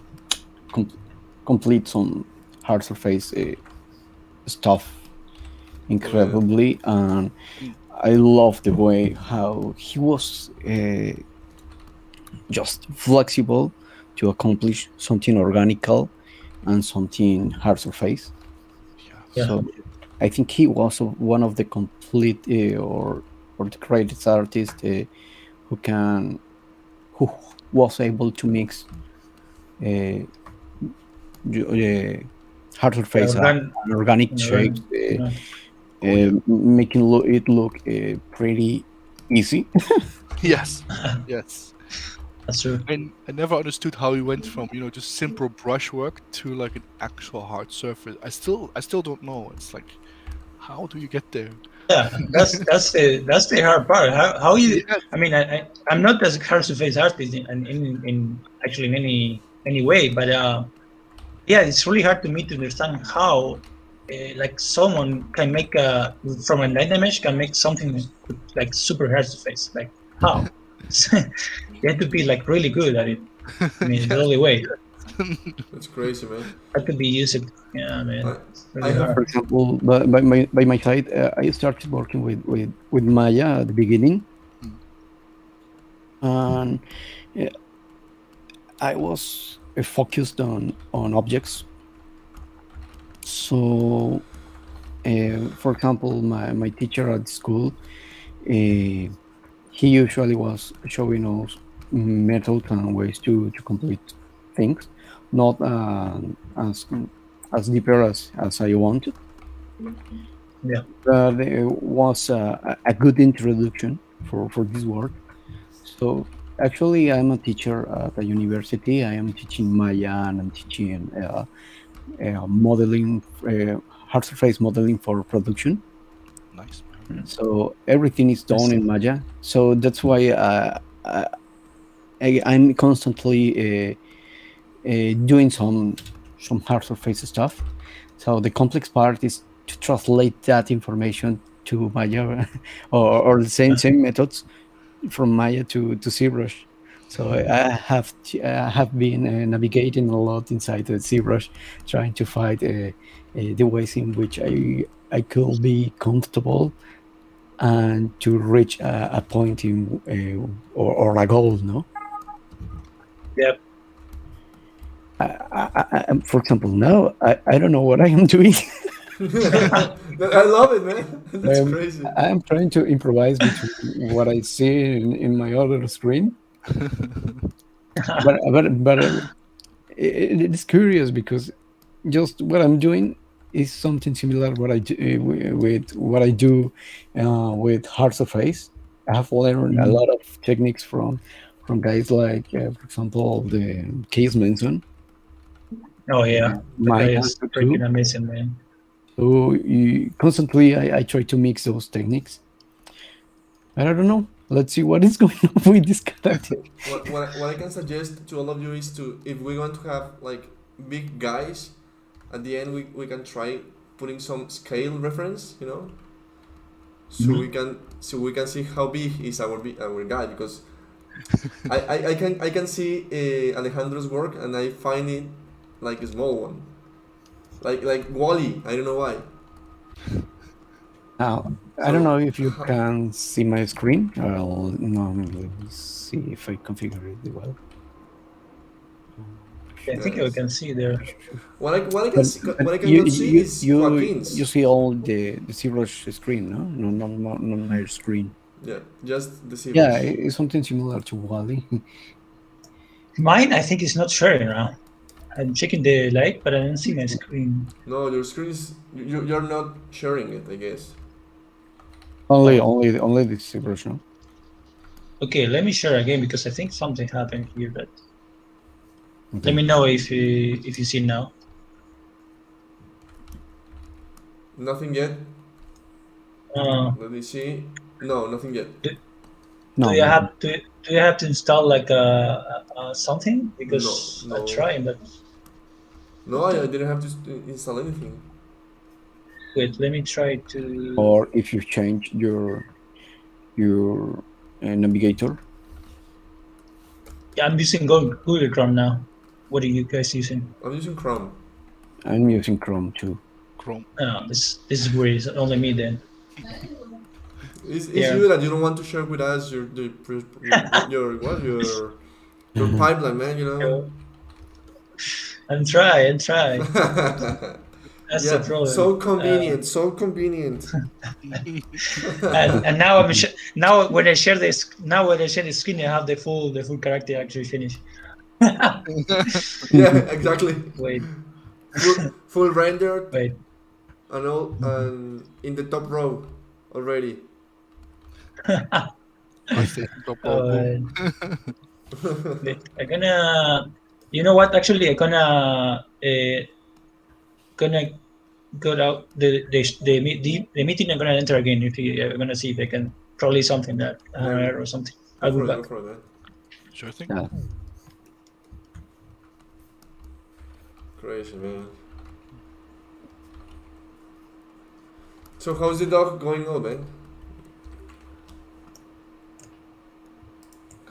complete some hard surface stuff incredibly. And I love the way how he was just flexible to accomplish something organical and something hard surface. Yeah. So I think he was one of the complete or the greatest artist who was able to mix hard surface and organic shapes, making it look pretty easy. Yes. Yes. That's true. And I never understood how he went from just simple brushwork to like an actual hard surface. I still don't know. It's like, how do you get there? Yeah, that's the hard part. How you? Yes. I mean, I'm not as hard surface artist in actually in any way, but yeah, it's really hard to me to understand how like someone can make from a light image can make something like super hard surface. Like how? You have to be like really good at it. I mean, the only way. That's crazy, man. That could be used. Yeah, man. It's I really have- hard. For example, by my side, I started working with Maya at the beginning, and I was focused on objects. So, for example, my teacher at school, he usually was showing us methods and ways to complete things, not as deeper as I wanted. Yeah. But it was a good introduction for this work. So actually, I'm a teacher at a university. I am teaching Maya and I'm teaching modeling, hard surface modeling for production. Nice. So everything is done in Maya. So that's why I'm constantly doing some hard surface stuff. So the complex part is to translate that information to Maya or the same methods from Maya to ZBrush. So I have been navigating a lot inside the ZBrush, trying to find the ways in which I could be comfortable and to reach a point in or a goal, no? Yep. For example, now I don't know what I am doing. I love it, man. That's crazy. I'm trying to improvise between what I see in my other screen. but it is curious because just what I'm doing is something similar what I do with what I do with hard surface. I have learned a lot of techniques from guys like, for example, the Case Manson. Oh yeah, My that is answer freaking too. amazing, man. So constantly I try to mix those techniques. But I don't know. Let's see what is going on with this character. What I can suggest to all of you is to, if we want to have like big guys, at the end we can try putting some scale reference, so we can see how big is our guy, because I can see Alejandro's work and I find it like a small one, like Wally. I don't know why. Now, I don't know if you can see my screen. Well, no, let me see if I configure it well. I think I can see there. What I can But, see, but what I you, cannot see you, is you, Joaquin's. you see all the ZBrush screen, no? No, not my screen. Yeah, just the ZBrush. Yeah, it's something similar to Wally. Mine, I think, is not sharing now. I'm checking the light, but I don't see my screen. No, your screen is you're not sharing it, I guess. only the ZBrush, no? Okay, let me share again because I think something happened here. But Okay. let me know if you see now. Nothing yet. Let me see. No, nothing yet. No, Do you have to install like something? Because No. I tried, but No, I didn't have to install anything. wait, let me try to. or if you change your navigator. Yeah, I'm using Google Chrome now. What are you guys using? I'm using Chrome. I'm using Chrome too. Chrome. No, this is weird. It's only me then. It's Yeah. you that you don't want to share with us your pipeline, man. You know. I'm trying. That's the problem. So convenient, so convenient. And now now when I share the screen, I have the full character actually finished. Yeah, exactly. Wait, Full rendered wait. and all, and in the top row already. I think top row. Wait, I'm gonna. You know what? Actually, I'm gonna go out the meeting. I'm gonna enter again. I'm gonna see if I can probably something that or something. I'll be back. Go for it, man. Sure thing. Yeah. Crazy, man. So how's the dog going on, man?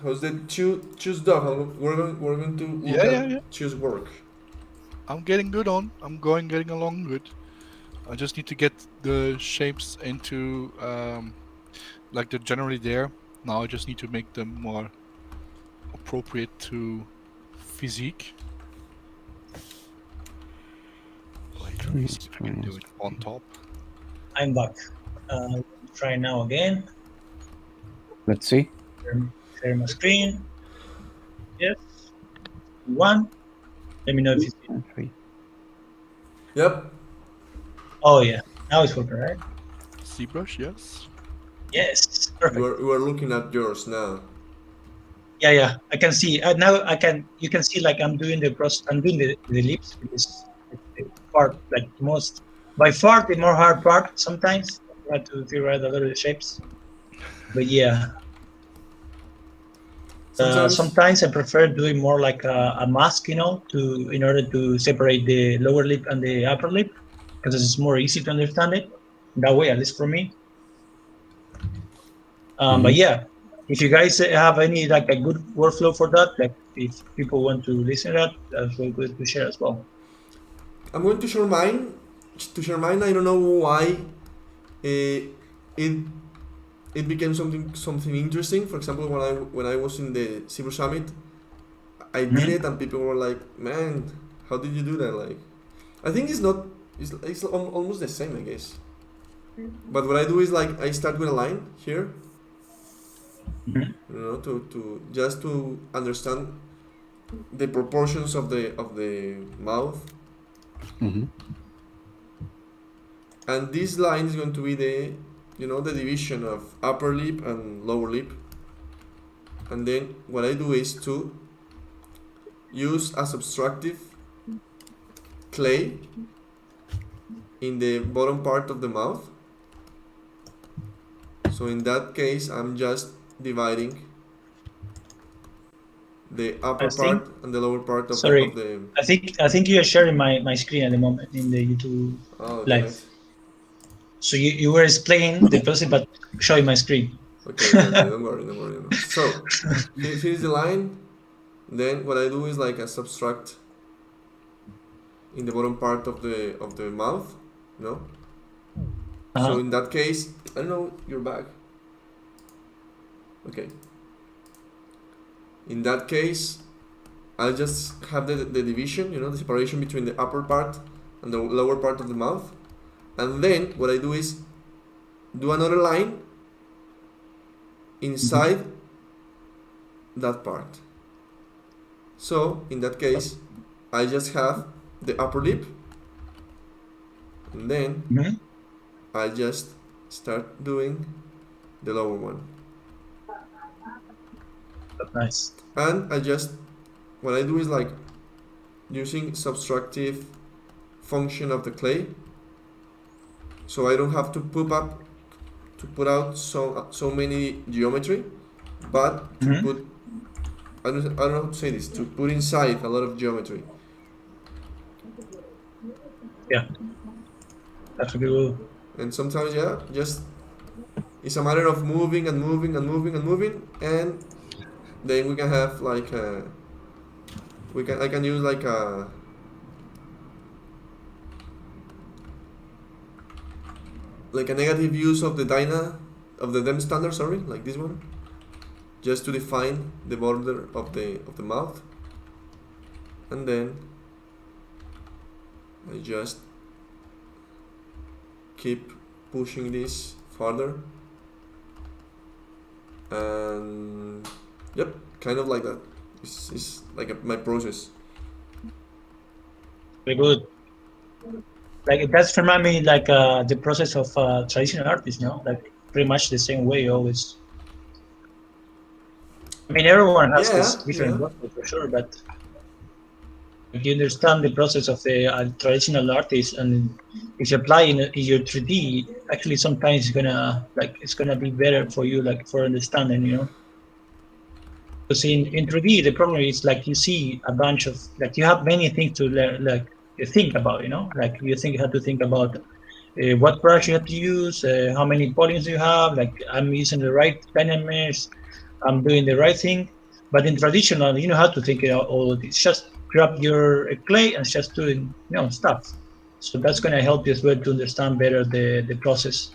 How's the choose dog? We're going to look Yeah. choose work. I'm getting along good. I just need to get the shapes into like they're generally there. Now I just need to make them more appropriate to physique. Wait, let me see if I can do it on top. I'm back. Try now again. Let's see. Share my screen. Yes. One. Let me know if you see it. Three. Yep. Oh yeah. Now it's working, right? ZBrush, yes. Yes. Perfect. You are looking at yours now. Yeah. I can see. Now I can. You can see like I'm doing the lips because the part like most by far the more hard part. Sometimes I have to figure out a lot of the shapes. But yeah. Sometimes I prefer doing more like a mask, in order to separate the lower lip and the upper lip, because it's more easy to understand it that way, at least for me. But yeah, if you guys have any like a good workflow for that, like if people want to listen to that, that's very good to share as well. I'm going to share mine. I don't know why it became something interesting. For example, when I was in the ZBrush Summit, I did it and people were like, "Man, how did you do that?" Like, I think it's almost the same, I guess. But what I do is like I start with a line here, to just to understand the proportions of the mouth. And this line is going to be the division of upper lip and lower lip. And then what I do is to use a subtractive clay in the bottom part of the mouth. So in that case, I'm just dividing the upper part and the lower part of the... I think you are sharing my screen at the moment in the YouTube live. Nice. So you were explaining the process, but showing my screen. Okay, don't worry. So here's the line. Then what I do is like a subtract in the bottom part of the mouth, no? So in that case, I don't know your bag. Okay. In that case, I'll just have the division, the separation between the upper part and the lower part of the mouth. And then what I do is do another line inside that part. So in that case, I just have the upper lip, and then I just start doing the lower one. That's nice. And what I do is like using subtractive function of the clay, so I don't have to put out so many geometry, but to put, I don't know how to say this, to put inside a lot of geometry. Yeah, that's really good. And sometimes, just it's a matter of moving and moving and moving and moving, and then we can have like I can use like a negative use of the DEM standard, sorry, like this one, just to define the border of the mouth, and then I just keep pushing this further, and yep, kind of like that. It's like my process. Very good. Like that's remind me like the process of traditional artists, no? Like pretty much the same way always. I mean, everyone has this different work for sure, but if you understand the process of the traditional artist, and if you apply in your 3D, actually sometimes it's gonna be better for you, like for understanding, Because in 3D, the problem is like you see a bunch of like you have many things to learn, like you think about, like you have to think about what brush you have to use, how many polygons you have, like I'm using the right dynamics, I'm doing the right thing. But in traditional, you know how to think about all of this. Just grab your clay and just doing stuff. So that's going to help you as well to understand better the process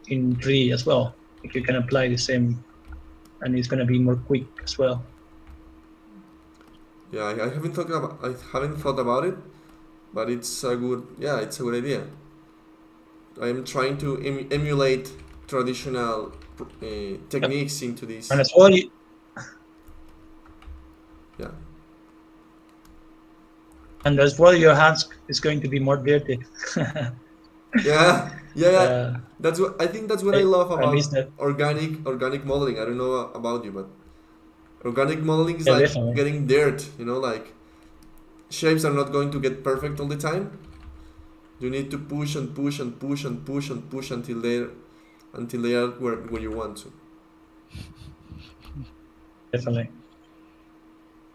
in 3D as well. If you can apply the same, and it's going to be more quick as well. Yeah, I haven't thought about it, but it's a good idea. I am trying to emulate traditional techniques into this. And as well, Yeah. And as well, your hands is going to be more dirty. Yeah. That's what I think. That's what I love about organic modeling. I don't know about you, but organic modeling is like definitely. getting dirt. Like shapes are not going to get perfect all the time. You need to push and push and push and push and push until they are where you want to. Definitely.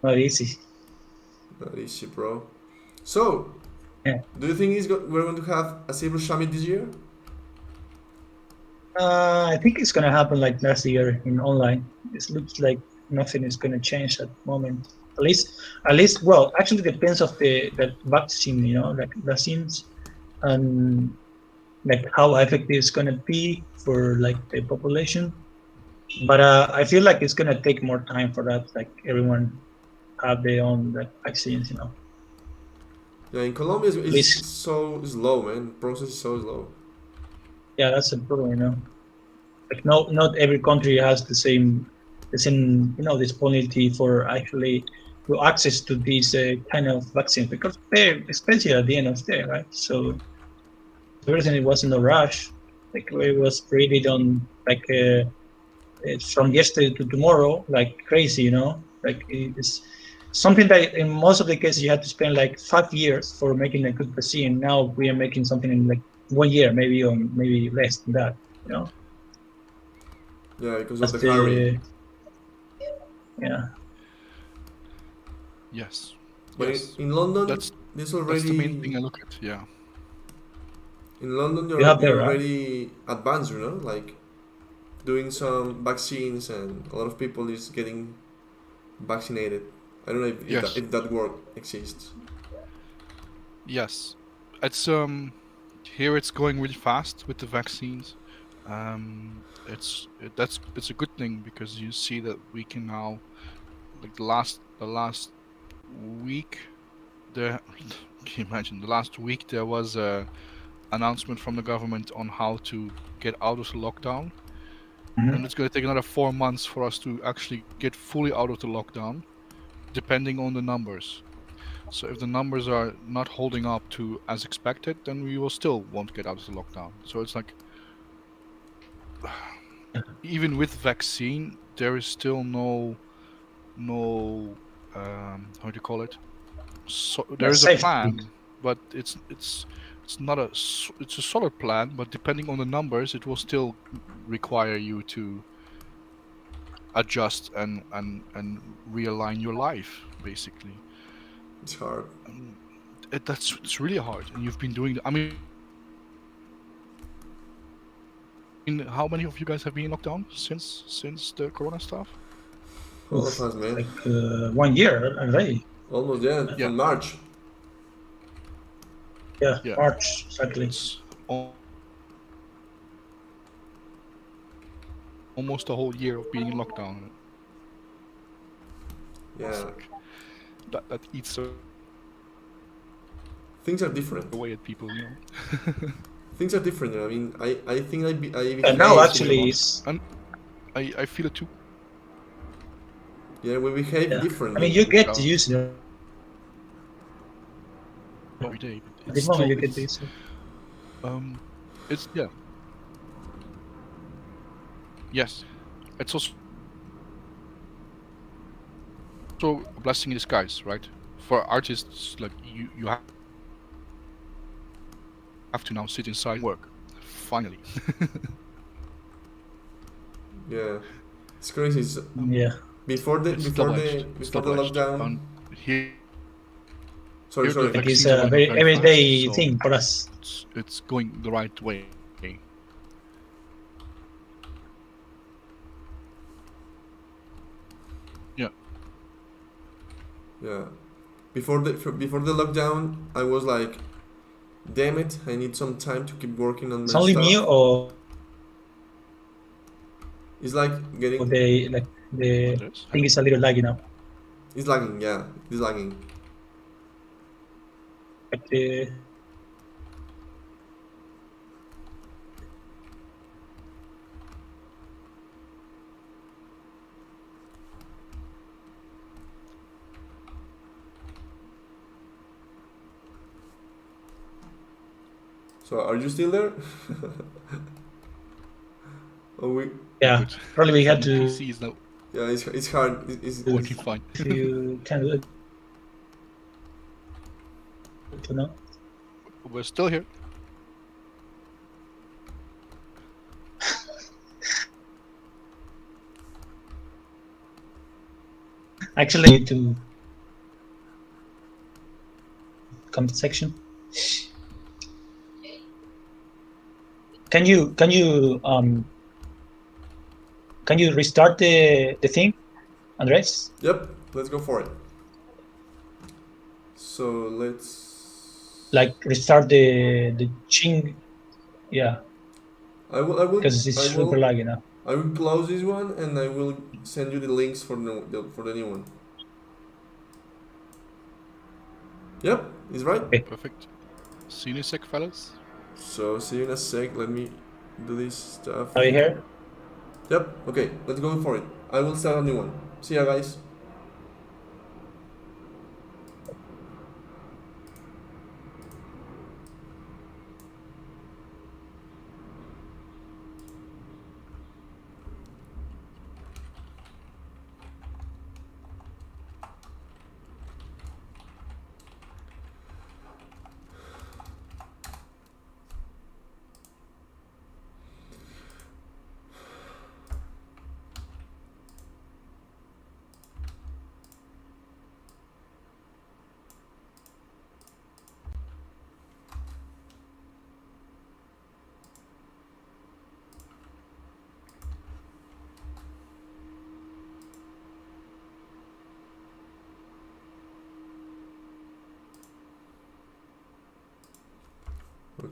Not easy. Not easy, bro. So, do you think we're going to have a Silver Summit this year? I think it's going to happen like last year in online. It looks like nothing is going to change at the moment. At least, well, actually depends of the vaccine, like vaccines and like how effective it's going to be for like the population. But I feel like it's going to take more time for that. Like everyone have their own like vaccines, Yeah, in Colombia it's so slow, man. Process is so slow. Yeah, that's a problem, Like not every country has the same disponibility for actually to access to these kind of vaccines, because they're expensive at the end of the day, right? So everything, it wasn't a rush. Like it was created on like it's from yesterday to tomorrow, like crazy, Like it's something that in most of the cases you had to spend like 5 years for making a good vaccine. Now we are making something in like 1 year, maybe, or maybe less than that, Yeah, because of the hurry. Yeah. Yes. But Yes. in London, That's already. That's the main thing I look at. Yeah. In London, you're right? already advanced, like doing some vaccines, and a lot of people is getting vaccinated. I don't know if that work exists. Yes, it's here it's going really fast with the vaccines. It's a good thing because you see that we can now, like the last week there. Can you imagine the last week there was a announcement from the government on how to get out of the lockdown, and it's going to take another 4 months for us to actually get fully out of the lockdown, depending on the numbers. So if the numbers are not holding up to as expected, then we will still won't get out of the lockdown. So it's like, even with vaccine, there is still no how do you call it? So there is a Safety. plan, but it's not it's a solid plan, but depending on the numbers, it will still require you to adjust and realign your life, basically. It's hard. It's really hard, and you've been doing. I mean, how many of you guys have been in lockdown since the corona stuff? All of us, man. Like 1 year already. Almost, yeah. Yeah. In March. Yeah, Yeah. March exactly. It's almost a whole year of being in lockdown. Yeah. It's like, that eats Things are different. away at people, you know. Things are different. I mean, I think I And now behave- actually it's I feel it too. Yeah, we behave yeah. differently. I mean you get to use it. Every day. But At this it's moment you still- get to use it. It's yeah. Yes, it's also a blessing in disguise, right? For artists, like you have to now sit inside and work. Finally. Yeah, it's crazy. It's, Yeah. before the It's before the double-edged. It's before the double-edged. lockdown. Here, Sorry, here sorry. the Like it's vaccines are a going very very everyday fast, so thing for us. it's going the right way. Yeah. Yeah, before the lockdown, I was like, damn it, I need some time to keep working on my It's only stuff. me or It's like getting. the Andres? thing is a little laggy now. It's lagging. Yeah, it's lagging. Like the So are you still there? Oh, yeah. Good. Probably we had to PC is now yeah, it's hard. It's working fine. to kind of you know. We're still here. Actually to comment section. Can you restart the thing, Andres? Yep, let's go for it. So let's. Like restart the ching, yeah, I will. because it's I super will. laggy now. I will close this one and I will send you the links for the new one. Yep, it's right. Okay. Perfect. See you in a sec, fellas. So see you in a sec. Let me do this stuff. Are you here? Yep. Okay, let's go for it. I will start a new one. See ya, guys.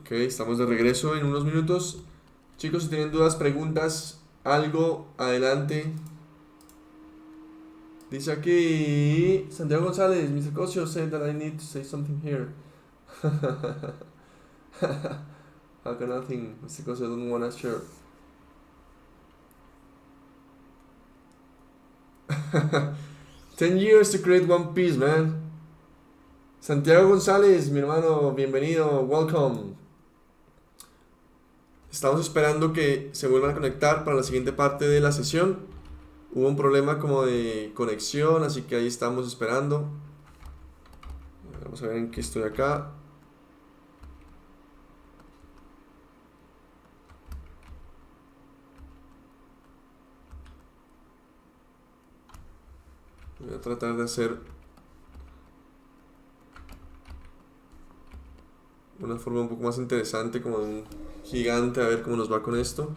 Ok, estamos de regreso en unos minutos. Chicos, si tienen dudas, preguntas, algo, adelante. Dice aquí Santiago González, Mr. Cosio said that I need to say something here. How can nothing? Mr. Cosio don't wanna share. Ten years to create one piece, man. Santiago González, mi hermano, bienvenido, welcome. Estamos esperando que se vuelvan a conectar para la siguiente parte de la sesión. Hubo un problema como de conexión, así que ahí estamos esperando. Vamos a ver en qué estoy acá. Voy a tratar de hacer una forma un poco más interesante, como de un gigante, a ver cómo nos va con esto.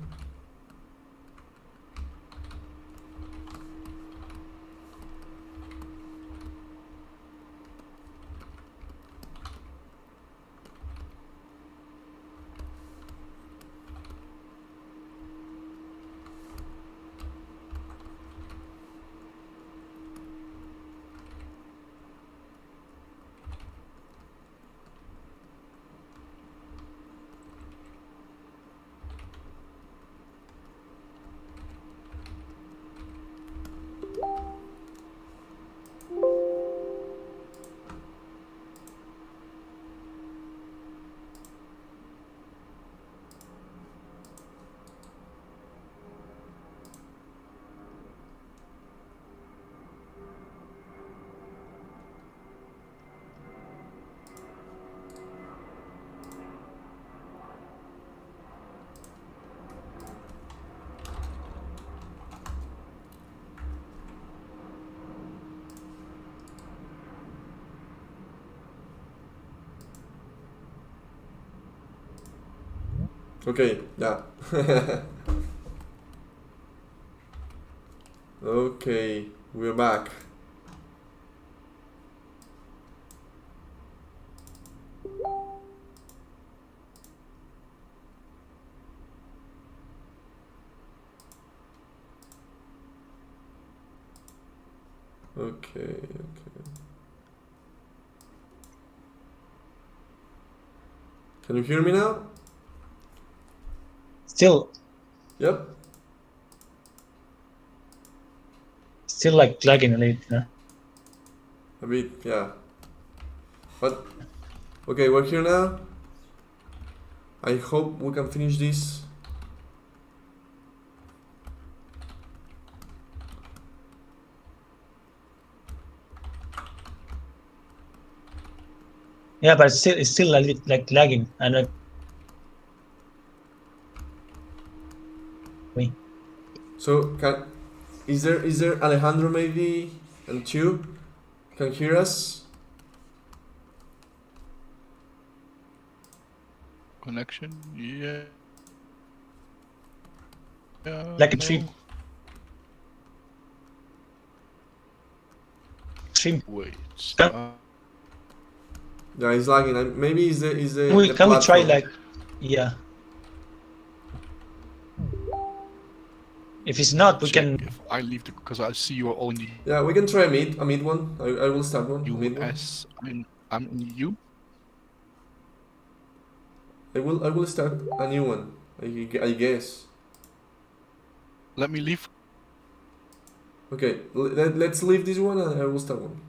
Ok, ya. Okay, we're back. Okay. Can you hear me now? Still Yep. like lagging a little, huh? A bit, yeah. But okay, we're here now. I hope we can finish this. Yeah, but it's still a little like lagging. I don't know. So is there Alejandro maybe and you can hear us? Connection? Yeah. Like a no. stream. Wait. Yeah, it's lagging. Maybe is the Can we try platform. like, yeah. If it's not, we Check can. if I leave because I see you're only Yeah, we can try a meet one. I will start one. A meet one. US. I'm in you. I will start a new one. I guess. Let me leave. Okay, let's leave this one and I will start one.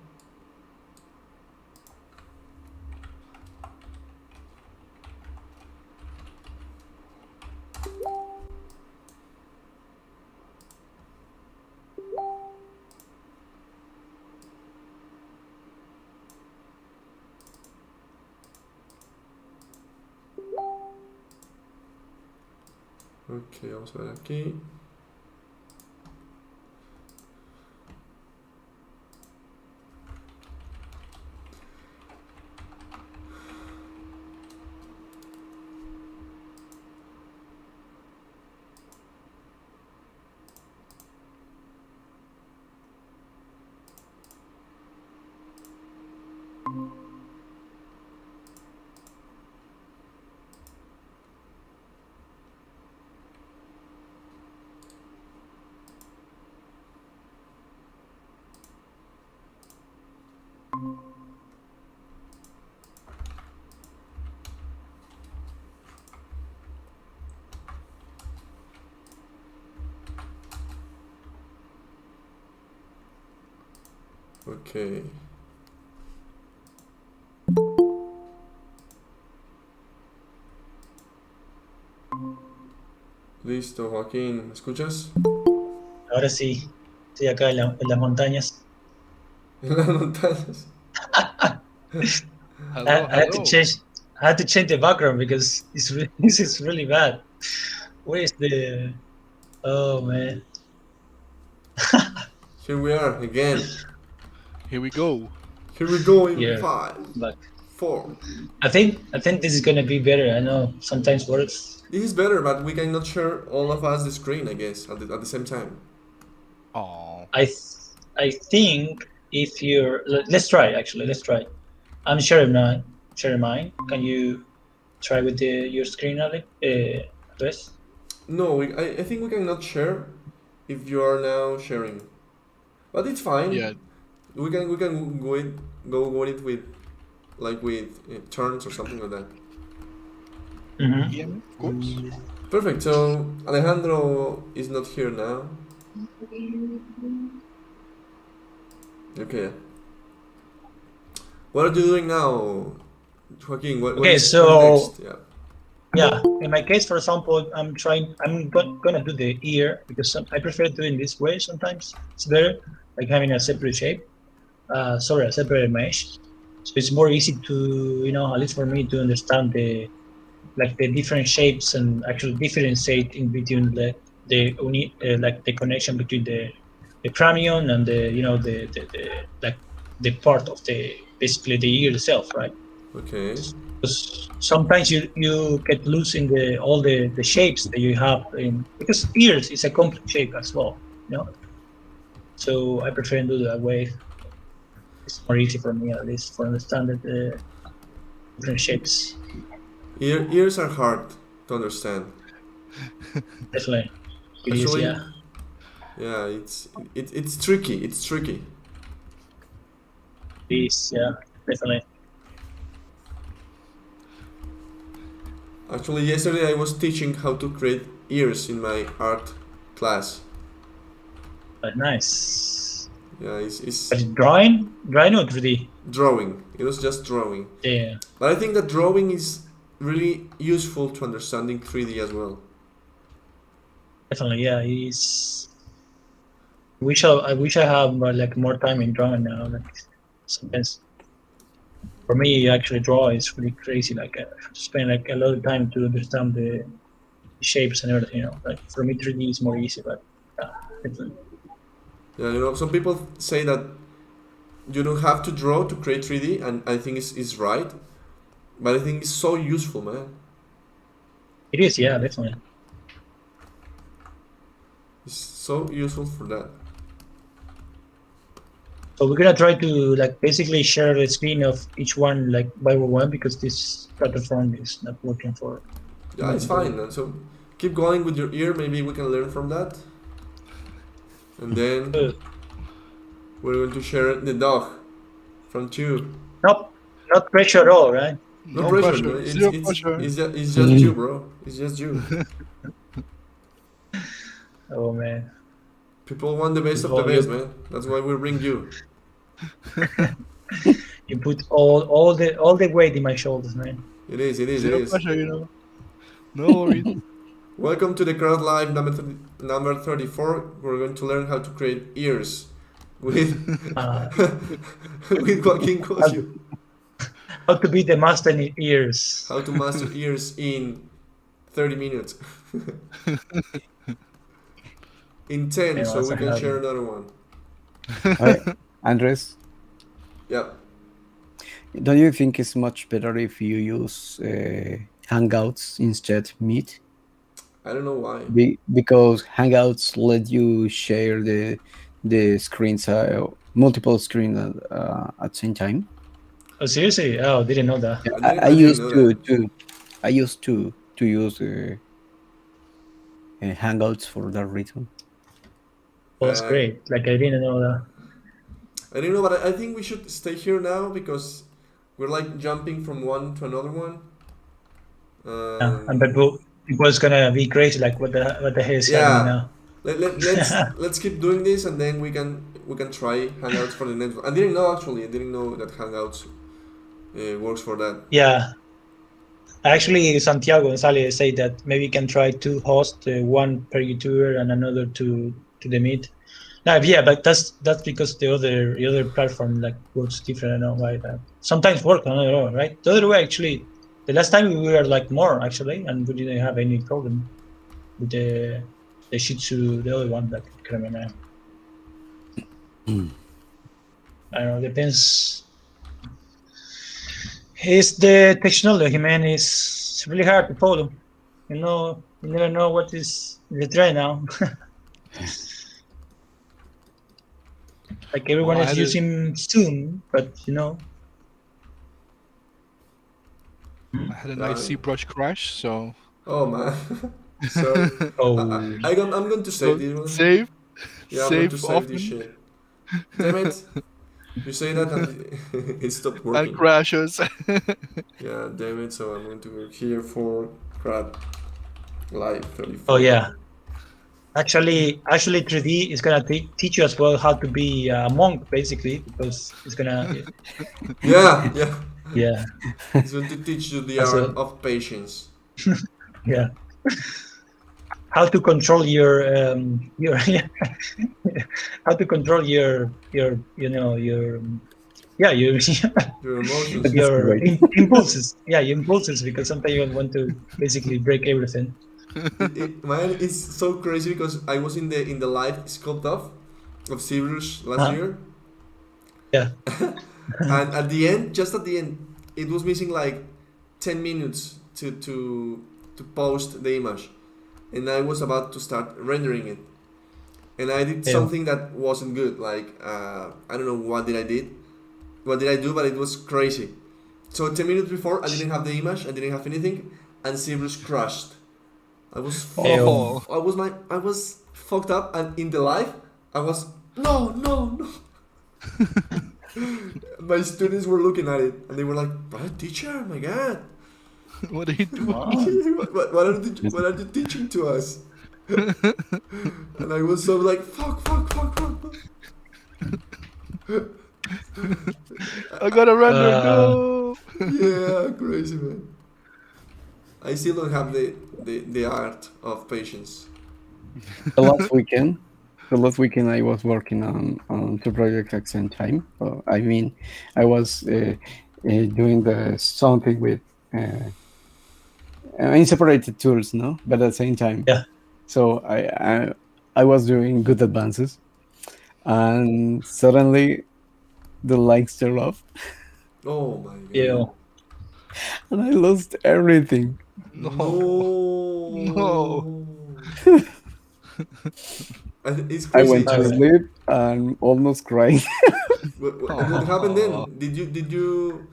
Ok, vamos a ver aquí. Okay. Listo, Joaquín, ¿me escuchas? Ahora sí, estoy acá en las montañas. En las montañas. Hello, I had to hello. change. I had to change the background because this is really bad. Where is the? Oh man. Here we are again. Here we go. Here we go in Yeah. 5, But 4. I think this is gonna be better. I know sometimes works. This is better, but we cannot share all of us the screen, I guess, at the same time. Oh, I think if you're let's try actually. Let's try. I'm sharing mine. Sharing mine. Can you try with your screen, Ale? Andres? No, I think we cannot share if you are now sharing. But it's fine. yeah. We can go it with turns or something like that. Mm-hmm. Yeah, of course. Perfect. So Alejandro is not here now. Okay. What are you doing now, Joaquin? What Okay, is so- next? Yeah. Yeah, in my case, for example, I'm gonna do the ear because I prefer doing this way sometimes. It's better, like having a separate shape. A separate mesh. So it's more easy to, at least for me, to understand the different shapes and actually differentiate in between the connection between the cranium and the part of basically the ear itself, right? Okay. Because sometimes you get loose in all the shapes that you have because ears is a complex shape as well, So I prefer to do that way. It's more easy for me, at least, for understanding the different shapes. Ears are hard to understand. Definitely, it is. Actually, Yeah. Yeah, it's tricky. It's tricky. It is. Yeah. Definitely. Actually, yesterday I was teaching how to create ears in my art class. But nice. Yeah, it's But drawing or 3D? drawing. It was just drawing. Yeah. But I think that drawing is really useful to understanding 3D as well. Definitely. Yeah. It is. I wish I have more time in drawing now. Sometimes. For me, actually, draw is really crazy. I have to spend a lot of time to understand the shapes and everything. For me, 3D is more easy, but definitely. Yeah, some people say that you don't have to draw to create 3D, and I think it's right. But I think it's so useful, man. It is, yeah, definitely. It's so useful for that. So we're gonna try to basically share the screen of each one by one because this platform is not working for. Yeah, it's fine. Man. So keep going with your ear. Maybe we can learn from that. And then we're going to share the dog from two. Not pressure at all, right? No pressure. No. Zero pressure. It's just you, bro. It's just you. Oh man. People want the best of the best, man. That's why we bring you. You put all the weight in my shoulders, man. It is. Zero pressure, No worries. Welcome to the Crad Live number 34. We're going to learn how to create ears with with Joaquin Cosio. How to be the master in ears. How to master ears in 30 minutes. In 10, so we can share another one. Andres, Yeah. don't you think it's much better if you use Hangouts instead Meet? I don't know why. Because Hangouts let you share the screens, multiple screens at the same time. Oh, seriously? Oh, didn't know that. I used to use Hangouts for that reason. Oh, that's great. I didn't know that. I don't know, but I think we should stay here now because we're jumping from one to another one. And people is gonna be crazy. What the hell is happening now? Let's keep doing this, and then we can try Hangouts for the next one. I didn't know that Hangouts works for that. Yeah. Actually, Santiago Gonzalez said that maybe you can try to host one per YouTuber and another to the Meet. No, yeah, but that's because the other platform like works different. I know why that sometimes work, I don't know, right? The other way, actually, the last time we were like more actually, and we didn't have any problem with the Shih Tzu, the other one that I can't remember. I don't know, depends. It's the technology, man. It's really hard to follow. You know, you never know what is the trend now. Like everyone is using Zoom, but you know. I had a nice ZBrush crash, so. Oh man. So I'm going to save this one. Save. Yeah, I'm going to save this shit. Damn it. You say that and it stopped working. And crashes. Yeah, damn it. So I'm going to work here for Crad Live 34. Oh yeah. Actually 3D is gonna teach you as well how to be a monk, basically, because it's gonna. Yeah. It's going to teach you the art of patience. Yeah. How to control your how to control your emotions. your impulses. Yeah, your impulses, because sometimes you want to basically break everything. Man, it's so crazy because I was in the live Sculpt of ZBrush last year. Yeah. And at the end, it was missing like 10 minutes to post the image. And I was about to start rendering it. And I did something that wasn't good. Like, I don't know what did I do, but it was crazy. So 10 minutes before, I didn't have the image, I didn't have anything, and ZBrush crashed. I was fucked up, and in the live, I was no. My students were looking at it, and they were like, "But teacher, my God, what are you doing? what are you teaching to us?" And I was so like, fuck. I gotta render, go! Yeah, crazy, man. I still don't have the art of patience. The last weekend I was working on two projects at the same time. I mean, I was doing something with separated tools, no? But at the same time. Yeah. So I was doing good advances, and suddenly the lights turned off. Oh my God. Yeah. And I lost everything. No. It's I crazy. went to sleep and almost cried. What happened then? Did you?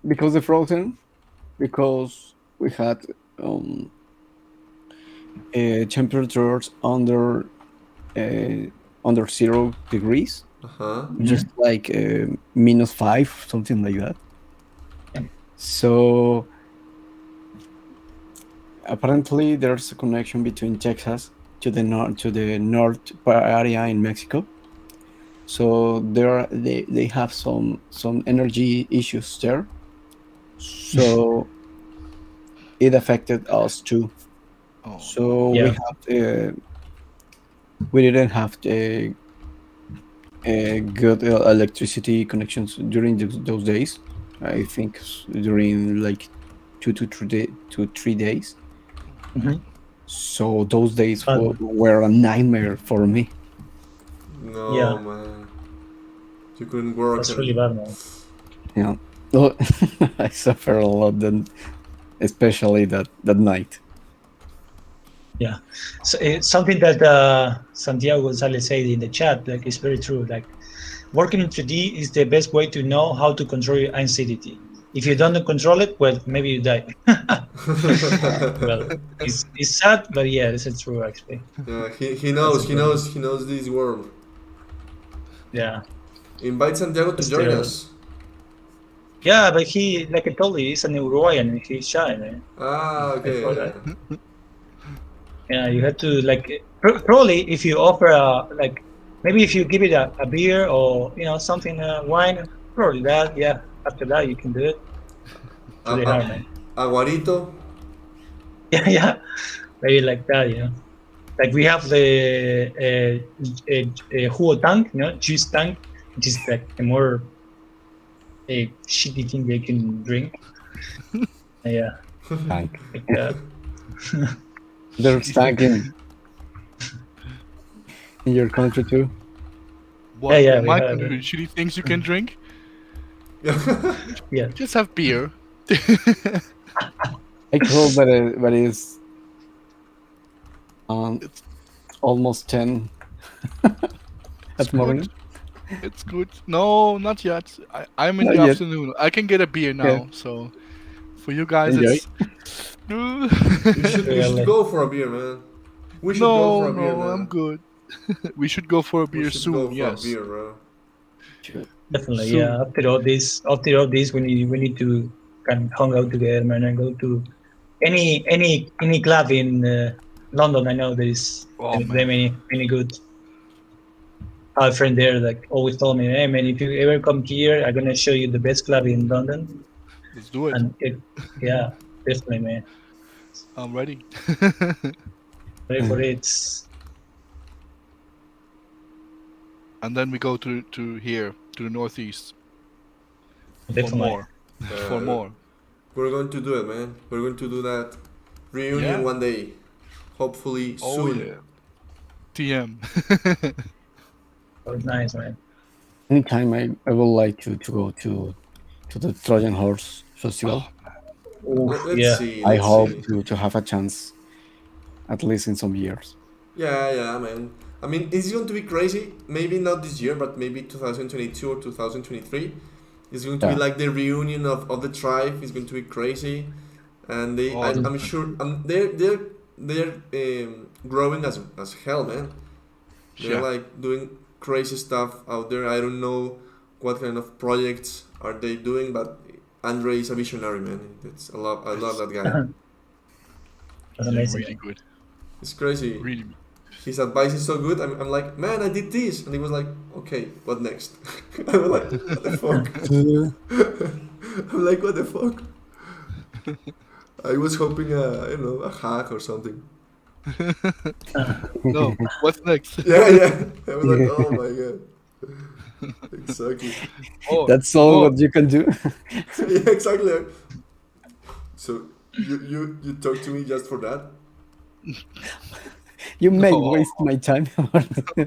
Because the frozen, because we had temperatures under 0 degrees, just like -5, something like that. So apparently there's a connection between Texas to the north area in Mexico. So they have some energy issues there. So it affected us too. Oh. So we didn't have a good electricity connections during those days. I think during like 2 to 3 days. Mm-hmm. So those days were a nightmare for me. No, man. You couldn't work. That's really bad, man. Yeah. Well, I suffer a lot then, especially that night. Yeah, so it's something that Santiago Gonzalez said in the chat. Like, it's very true. Like, working in 3D is the best way to know how to control your anxiety. If you don't control it, well, maybe you die. Well, it's sad, but yeah, this is true actually. Yeah, he knows this world. Yeah. Invite Santiago to join us. Yeah, but he, like I told you, he's an Uruguayan and he's shy, man. Ah, okay. Yeah, you have to like probably if you offer like maybe if you give it a beer or something wine, probably that after that you can do it. It's A, really hard, man. Aguarito. Yeah, maybe like that, Like we have the jugo tank, juice tank, which is like a more shitty thing they can drink. Yeah, Tank. like, There's tank in your country too. What? Yeah, in we my have country, it. shitty things you can drink? Yeah. Just have beer. I told but it's It's almost 10 at morning. It's good. No, not yet. I'm in Not the yet. afternoon. I can get a beer now. So for you guys, Enjoy. it's. You should go for a beer, man. We should go for No, a beer, no, man. I'm good. We should go for a We beer should soon. go for Yes. a beer, bro. Definitely, Soon. yeah. After all this, we need to kind of hang out together, man, and go to any club in London. I know there is Oh, there man. many good. I have a friend there like always told me, hey man, if you ever come here, I'm gonna show you the best club in London. Let's do it. And yeah, definitely, man. I'm ready. Ready for it. And then we go to here, to the northeast. For Definitely. more. For more. We're going to do it, man. We're going to do that reunion Yeah. one day. Hopefully Oh, soon. yeah. TM. Oh, nice, man. Anytime I would like to go to the Trojan Horse Festival. Let's Yeah. see. I Let's hope see. to have a chance, at least in some years. Yeah, man. I mean, it's going to be crazy. Maybe not this year, but maybe 2022 or 2023. It's going to be Yeah. like the reunion of the tribe. It's going to be crazy, and I'm sure they're growing as hell, man. They're Yeah. like doing crazy stuff out there. I don't know what kind of projects are they doing, but Andre is a visionary, man. I love that guy. That's Yeah, amazing. really good. It's crazy. Really. His advice is so good. I'm like, man, I did this, and he was like, okay, what next? I'm like, what the fuck? I'm like, what the fuck? I was hoping a hack or something. No, what's next? Yeah. I was like, oh my god. Exactly. Oh, That's all what you can do. Yeah, exactly. So you talk to me just for that? You may Oh. waste my time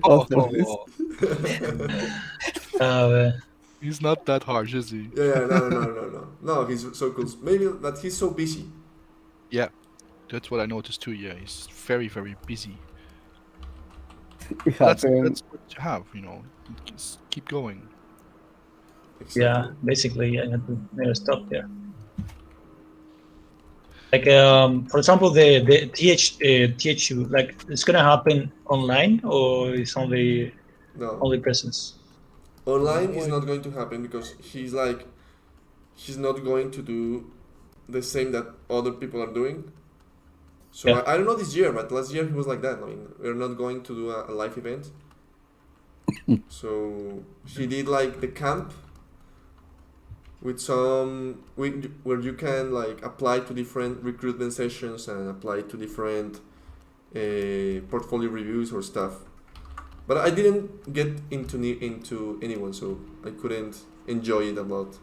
oh, after this. He's not that harsh, is he? Yeah, no. No, he's so cool. Maybe that he's so busy. Yeah, that's what I noticed too. Yeah, he's very, very busy. It That's happened. what you have, Just keep going. Exactly. Yeah, basically, I had to never stop there. Like, for example, the THU, like, it's gonna happen online or it's only No. presence? Online is No, not going to happen because he's not going to do the same that other people are doing. So Yeah. I don't know this year, but last year he was like that. I mean, we're not going to do a live event. So he did like the camp with where you can like apply to different recruitment sessions and apply to different portfolio reviews or stuff. But I didn't get into anyone, so I couldn't enjoy it a lot.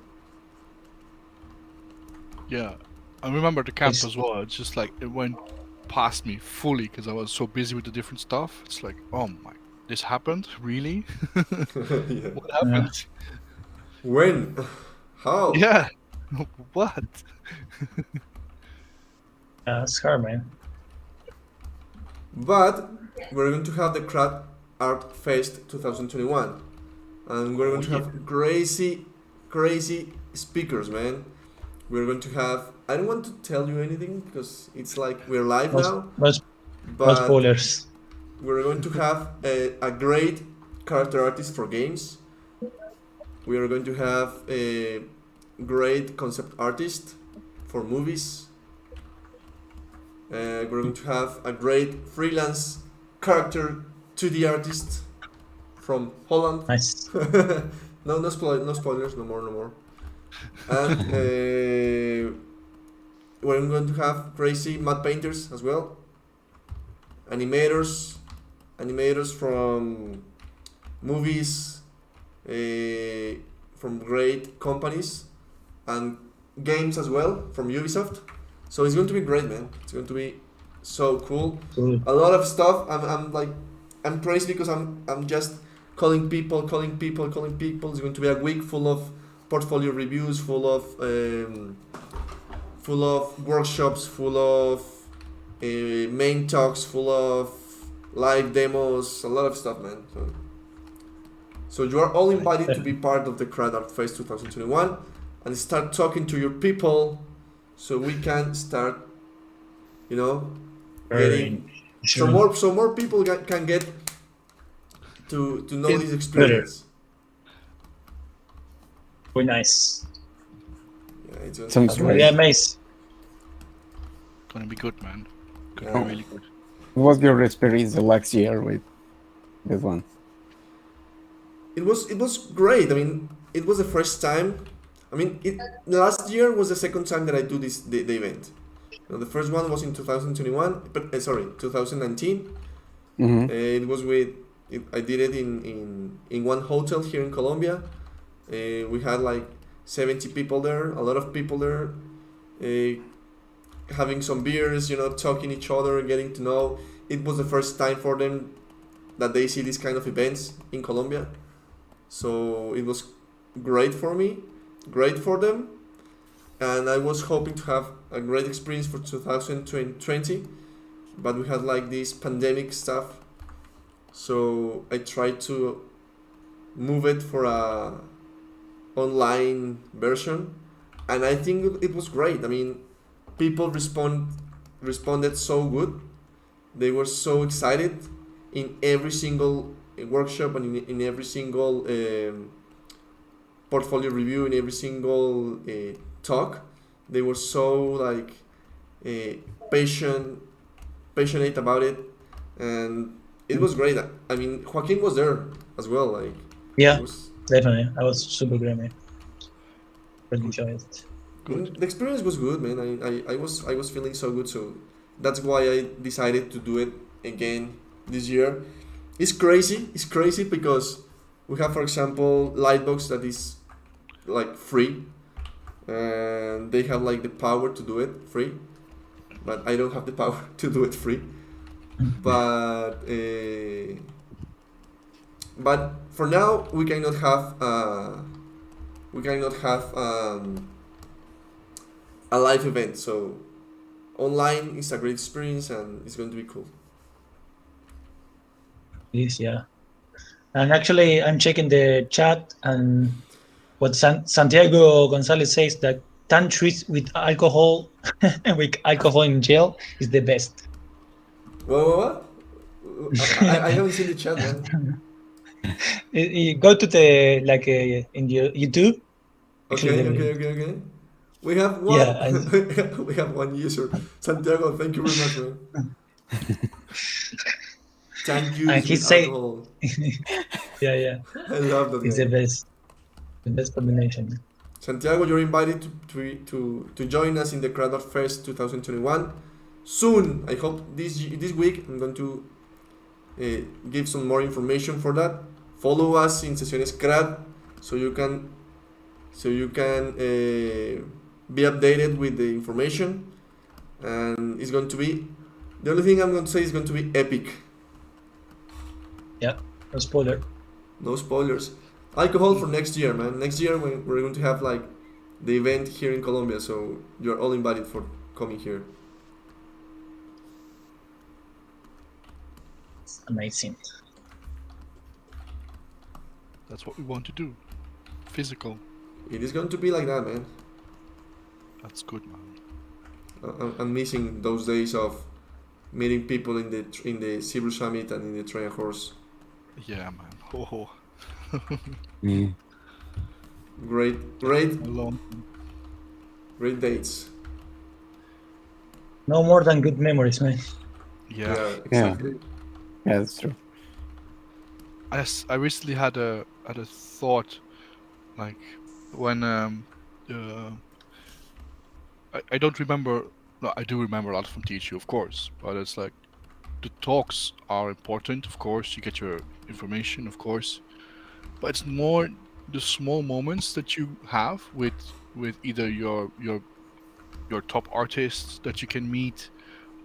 Yeah, I remember the camp It's- as well. It's just like it went past me fully because I was so busy with the different stuff. It's like, oh my, this happened? Really? Yeah. What happened? When? How? Yeah. What? It's hard, man. But we're going to have the Crad Art Fest 2021, and we're going to have crazy speakers, man. We're going to have. I don't want to tell you anything because it's like we're live now. No But spoilers. we're going to have a great character artist for games. We are going to have a great concept artist for movies. We're going to have a great freelance character 2D artist from Holland. Nice. No spoilers, no more. And we're going to have crazy matte painters as well. Animators from movies, from great companies, and games as well from Ubisoft. So it's going to be great, man. It's going to be so cool. Cool. A lot of stuff. I'm crazy because I'm just calling people. It's going to be a week full of portfolio reviews, full of workshops, full of main talks, full of live demos, a lot of stuff, man. So you are all invited to be part of the Crad Art Fest 2021 and start talking to your people, so we can start, getting so more people can get to know this experience. Very nice. Yeah, it's Sounds Yeah, great. nice. Gonna be good, man. Gonna Yeah. be really good. What was your experience the last year with this one? It was great. I mean, it was the first time. I mean, last year was the second time that I do the event. The first one was in 2021, but 2019. Mm-hmm. It was I did it in one hotel here in Colombia. We had like 70 people there, a lot of people there, having some beers, talking each other, getting to know. It was the first time for them that they see these kind of events in Colombia. So it was great for me, great for them. And I was hoping to have a great experience for 2020, but we had like this pandemic stuff. So I tried to move it for a online version, and I think it was great. I mean, people responded so good. They were so excited in every single workshop and in every single portfolio review, in every single talk. They were so like passionate about it, and it was great. I mean, Joaquin was there as well. Like, Yeah, it was, definitely. I was super great, man. Really enjoyed it. the experience was good, man. I was feeling so good, so that's why I decided to do it again this year. It's crazy because we have, for example, Lightbox that is like free, and they have like the power to do it free, but I don't have the power to do it free. But for now we cannot have a live event, so online is a great experience and it's going to be cool. Yes, yeah. And actually, I'm checking the chat, and what Santiago Gonzalez says that tantrums with alcohol, with alcohol in jail, is the best. What? I haven't seen the chat, man. You go to the in your YouTube. Okay. We have one. Yeah, We have one user, Santiago. Thank you very much, man. Thank you. And he say- alcohol. Yeah. I love that It's guy. the best combination. Santiago, you're invited to join us in the Crad Art Fest 2021 soon. I hope this week I'm going to give some more information for that. Follow us in Sesiones Crad so you can be updated with the information, and it's going to be, the only thing I'm going to say is going to be epic. Yeah, no spoiler. No spoilers. Alcohol for next year, man. Next year we're going to have like the event here in Colombia, so you're all invited for coming here. It's amazing. That's what we want to do. Physical. It is going to be like that, man. That's good, man. I'm missing those days of meeting people in the Cebu Summit and in the Trojan Horse. Yeah, man. Oh, Mm. Great alone. dates. no more than good memories, man. Yeah. Exactly. Yeah, that's true. I recently had a thought, like when I don't remember. No, I do remember a lot from THU, of course, but it's like the talks are important, of course. You get your information, of course, but it's more the small moments that you have with either your top artists that you can meet,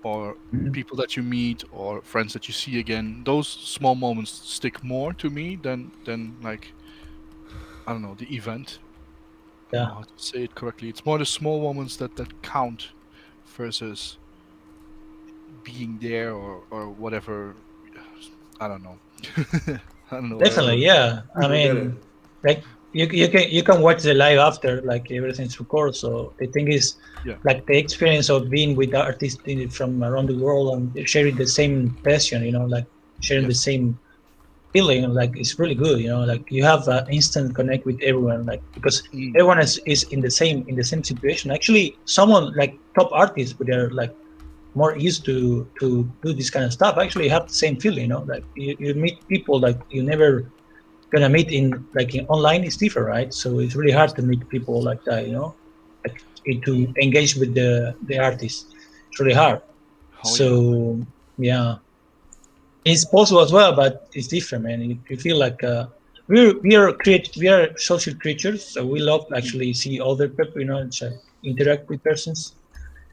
or people that you meet, or friends that you see again. Those small moments stick more to me than like, I don't know, the event. I don't know how to say it correctly. It's more the small moments that count versus being there or whatever. I don't know. I don't know. Definitely, yeah. I mean, like you can watch the live after, like everything's recorded. So the thing is, Yeah. like the experience of being with artists from around the world and sharing the same passion, you know, like sharing the same feeling, like it's really good, you know, like you have an instant connect with everyone, like because everyone is in the same situation. Actually, someone like top artists, but they're like more used to do this kind of stuff, actually have the same feeling, you know, like you meet people like you never gonna meet in online. It's different, right? So it's really hard to meet people like that, you know, like to engage with the artist. It's really hard. Yeah, it's possible as well, but it's different, man. You feel like we are social creatures, so we love actually see other people, you know, and interact with persons.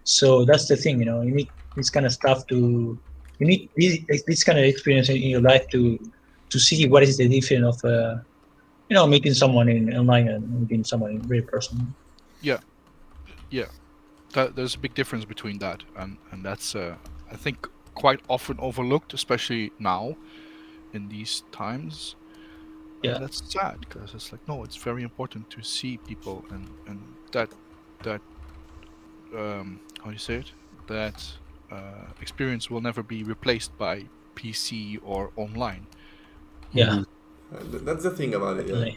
So that's the thing, you know. You need this kind of stuff you need this kind of experience in your life to see what is the difference of you know, meeting someone in online and meeting someone in real person. Yeah. There's a big difference between that, and that's I think quite often overlooked, especially now in these times. Yeah, that's sad, because it's like, no, it's very important to see people, and that how do you say it? That experience will never be replaced by PC or online. Yeah. That's the thing about it. Yeah.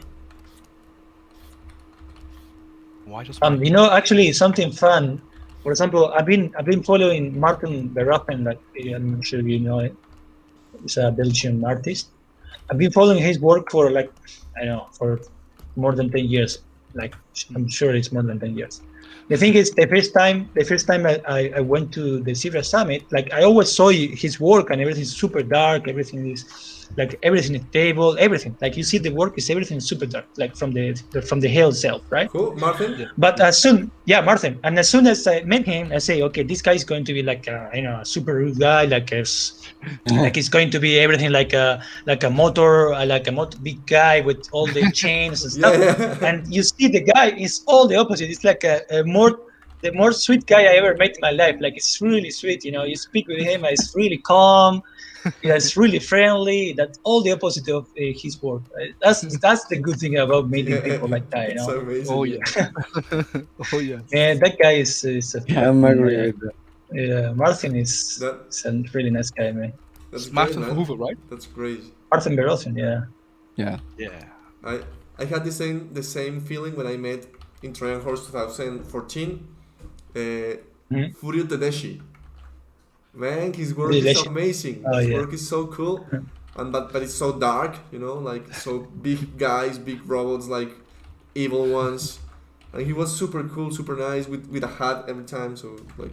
Why does you know, actually something fun. For example, I've been following Martin Verhoeven, like I'm sure you know it. He's a Belgian artist. I've been following his work for like, I don't know, for more than 10 years. Like I'm sure it's more than 10 years. The thing is, the first time I went to the Zebra Summit, like I always saw his work and everything's super dark. Everything is like everything is stable, everything. Like you see the work is everything super dark, like from the hell itself, right? Cool, Martin. Yeah. But Martin. And as soon as I met him, I say, okay, this guy is going to be like a super rude guy, like it's going to be everything like a motor, big guy with all the chains and stuff. Yeah. And you see the guy is all the opposite. It's like the more sweet guy I ever met in my life. Like it's really sweet, you know. You speak with him, it's really calm. It's really friendly. That's all the opposite of his work. That's the good thing about meeting people like that, you know. So amazing. Oh yeah. Oh yeah. And that guy is I'm agree with that. Yeah, Martin is a really nice guy, man. That's Martin great, Hoover, right? That's great. Martin Verhoeven, yeah. I had the same feeling when I met in Trojan Horse 2014. Furio Tedeschi. Man, his work is amazing. His work is so cool, but it's so dark, you know, like so big guys, big robots, like evil ones. And he was super cool, super nice with a hat every time. So like,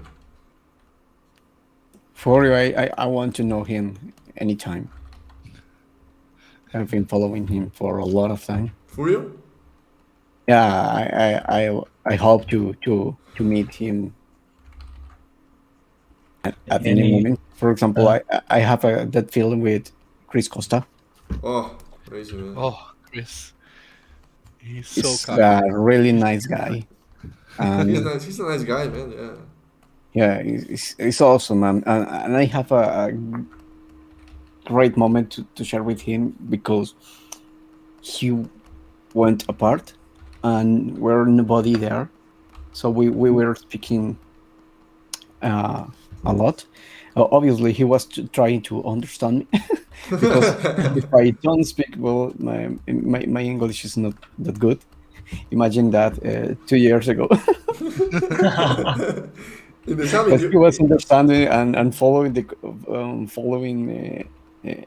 for you, I want to know him anytime. I've been following him for a lot of time. Furio? Yeah, I hope to meet him at any moment. For example, I have that feeling with Chris Costa. Oh, crazy, man. Oh, Chris. He's so kind. A really nice guy. He's a nice guy, man. Yeah. Yeah, he's awesome, and I have a great moment to share with him, because he went apart and we're nobody there, so we were speaking a lot. Obviously he was trying to understand me because if I don't speak well, my English is not that good. Imagine that 2 years ago. In the summit, But he was understanding and following the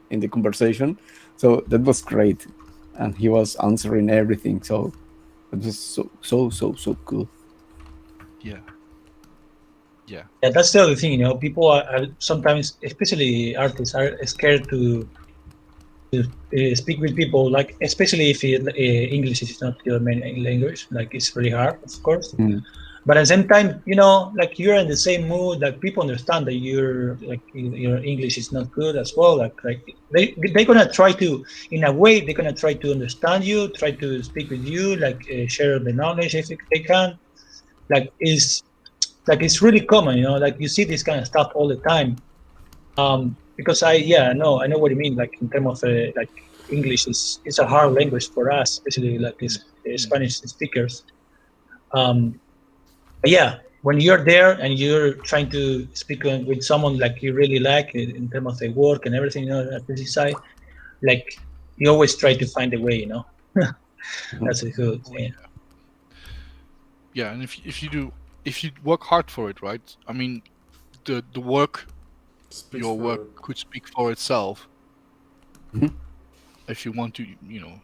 in the conversation, so that was great, and he was answering everything. So it was so cool. Yeah. Yeah, that's the other thing. People are sometimes, especially artists, are scared to speak with people, like especially if English is not your main language. Like it's really hard, of course. But at the same time, like you're in the same mood. Like people understand that your English is not good as well. Like they're gonna try to, in a way, they're gonna try to understand you, try to speak with you, like share the knowledge if they can. Like it's really common, like you see this kind of stuff all the time. Because I know what you mean. Like in terms of like English is a hard language for us, especially like Spanish speakers. But yeah, when you're there and you're trying to speak with someone like you really like in terms of the work and everything, at the side, like you always try to find a way, That's a good thing. Yeah, and if you work hard for it, right? I mean, the work, your work could speak for itself. If you want to,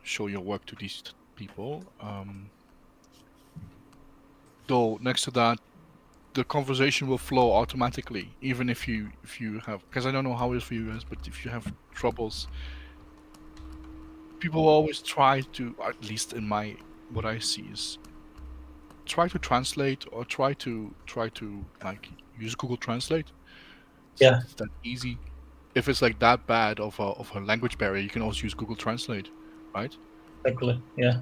show your work to these people. Though next to that, the conversation will flow automatically, even if you have, because I don't know how it is for you guys, but if you have troubles, people always try to, at least in what I see is, try to translate or try to like use Google Translate. Yeah, it's that easy. If it's like that bad of a language barrier, you can also use Google Translate, right? Exactly. Yeah.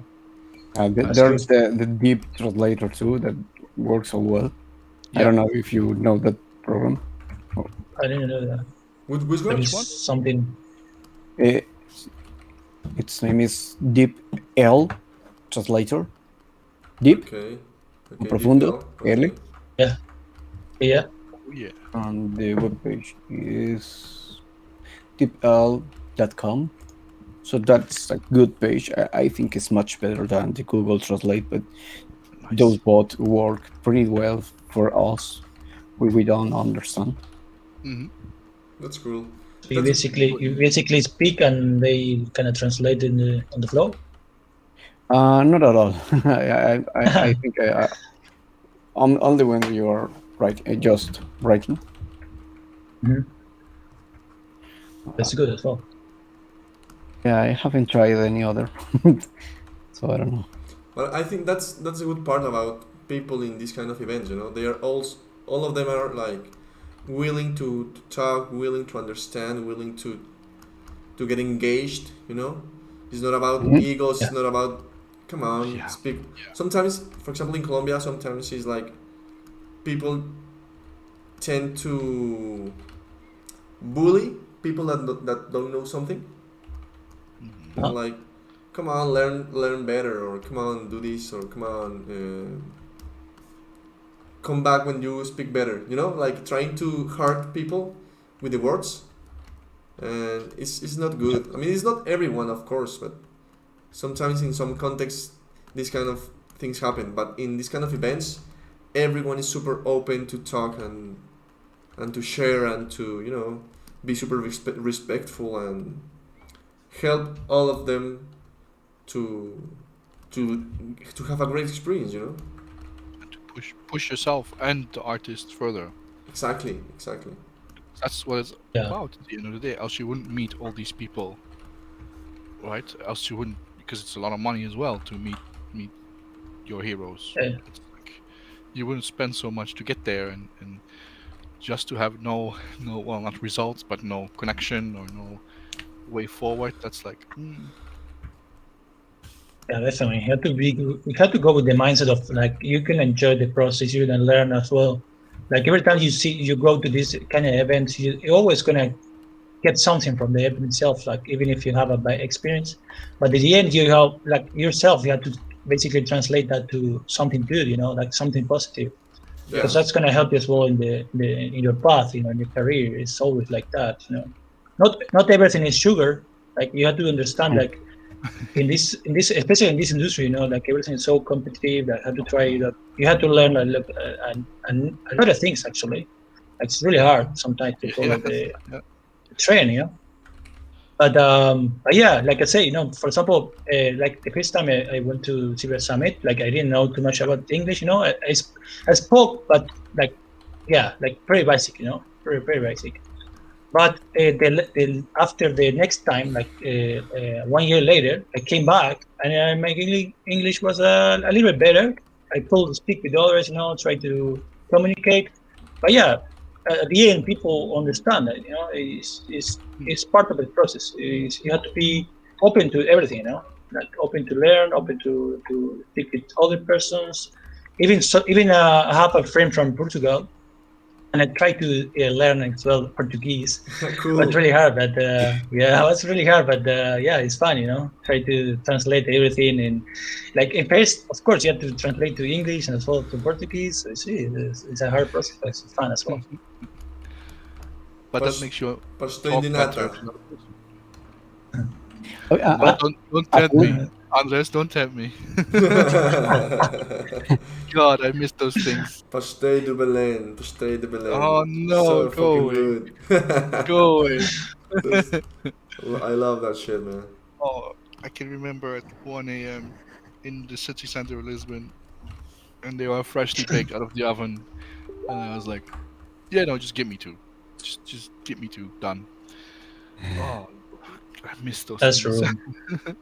There's the deep translator too that works so well. Yeah. I don't know if you know that program. I didn't know that. Which one? Something. Its name is Deep L Translator. Deep. Okay. Profundo. Okay. Yeah. Yeah. Yeah. And the webpage is deepl.com. So that's a good page. I think it's much better than the Google Translate, but those both work pretty well for us. We don't understand. Mm-hmm. That's cool. So you basically speak and they kind of translate on the flow. Not at all. I think only when you are just writing. Mm-hmm. That's good as well. Yeah, I haven't tried any other, so I don't know. But I think that's a good part about people in these kind of events. They are all of them are like willing to talk, willing to understand, willing to get engaged. It's not about egos. It's not about come on speak. Yeah. Sometimes, for example, in Colombia, sometimes it's like people tend to bully people that don't know something. Like, come on, learn better, or come on, do this, or come on, come back when you speak better. Like trying to hurt people with the words, and it's not good. I mean, it's not everyone, of course, but sometimes in some contexts, these kind of things happen. But in these kind of events, everyone is super open to talk and to share and to be super respectful and help all of them to have a great experience, and to push yourself and the artist further. Exactly. That's what it's about at the end of the day. Else you wouldn't meet all these people, right? Else you wouldn't, because it's a lot of money as well to meet your heroes. Yeah. It's like you wouldn't spend so much to get there and just to have no well, not results, but no connection or no way forward. That's like Yeah, definitely. We have to go with the mindset of like you can enjoy the process, you can learn as well. Like every time you go to this kind of events, you're always gonna get something from the event itself. Like even if you have a bad experience, but at the end you have like yourself, you have to basically translate that to something good, like something positive. Yeah. Because that's gonna help you as well in your path, in your career. It's always like that, Not everything is sugar. Like you have to understand, like in this especially in this industry, like everything is so competitive that had to try that you had to learn and a lot of things actually. It's really hard sometimes to follow the trend. But yeah, like I say, for example, like the first time I went to Cyber Summit, like I didn't know too much about English. I spoke, but like very basic. Very very basic. But after the next time, like 1 year later, I came back and my English was a little bit better. I could speak with others, try to communicate. But yeah, at the end, people understand that it's part of the process. You have to be open to everything, like open to learn, open to speak with other persons. Even I have a friend from Portugal, and I try to learn as well Portuguese. Cool. But really hard. But it was really hard. But yeah, it's fun, Try to translate everything, and like in first, of course, you have to translate to English and as well to Portuguese. So it's a hard process, but it's fun as well. But that makes you Pastor talk de better. nata. But don't tempt me, Andres. Don't tempt me. God, I miss those things. Pastel de Belén. Pastel de Belén. Oh no, So go fucking away. good. Go away. I love that shit, man. Oh, I can remember at 1 a.m. in the city center of Lisbon, and they were freshly baked out of the oven, and I was like, "Yeah, no, just give me two. Just give me two. Done." Oh, I miss those. That's things. true.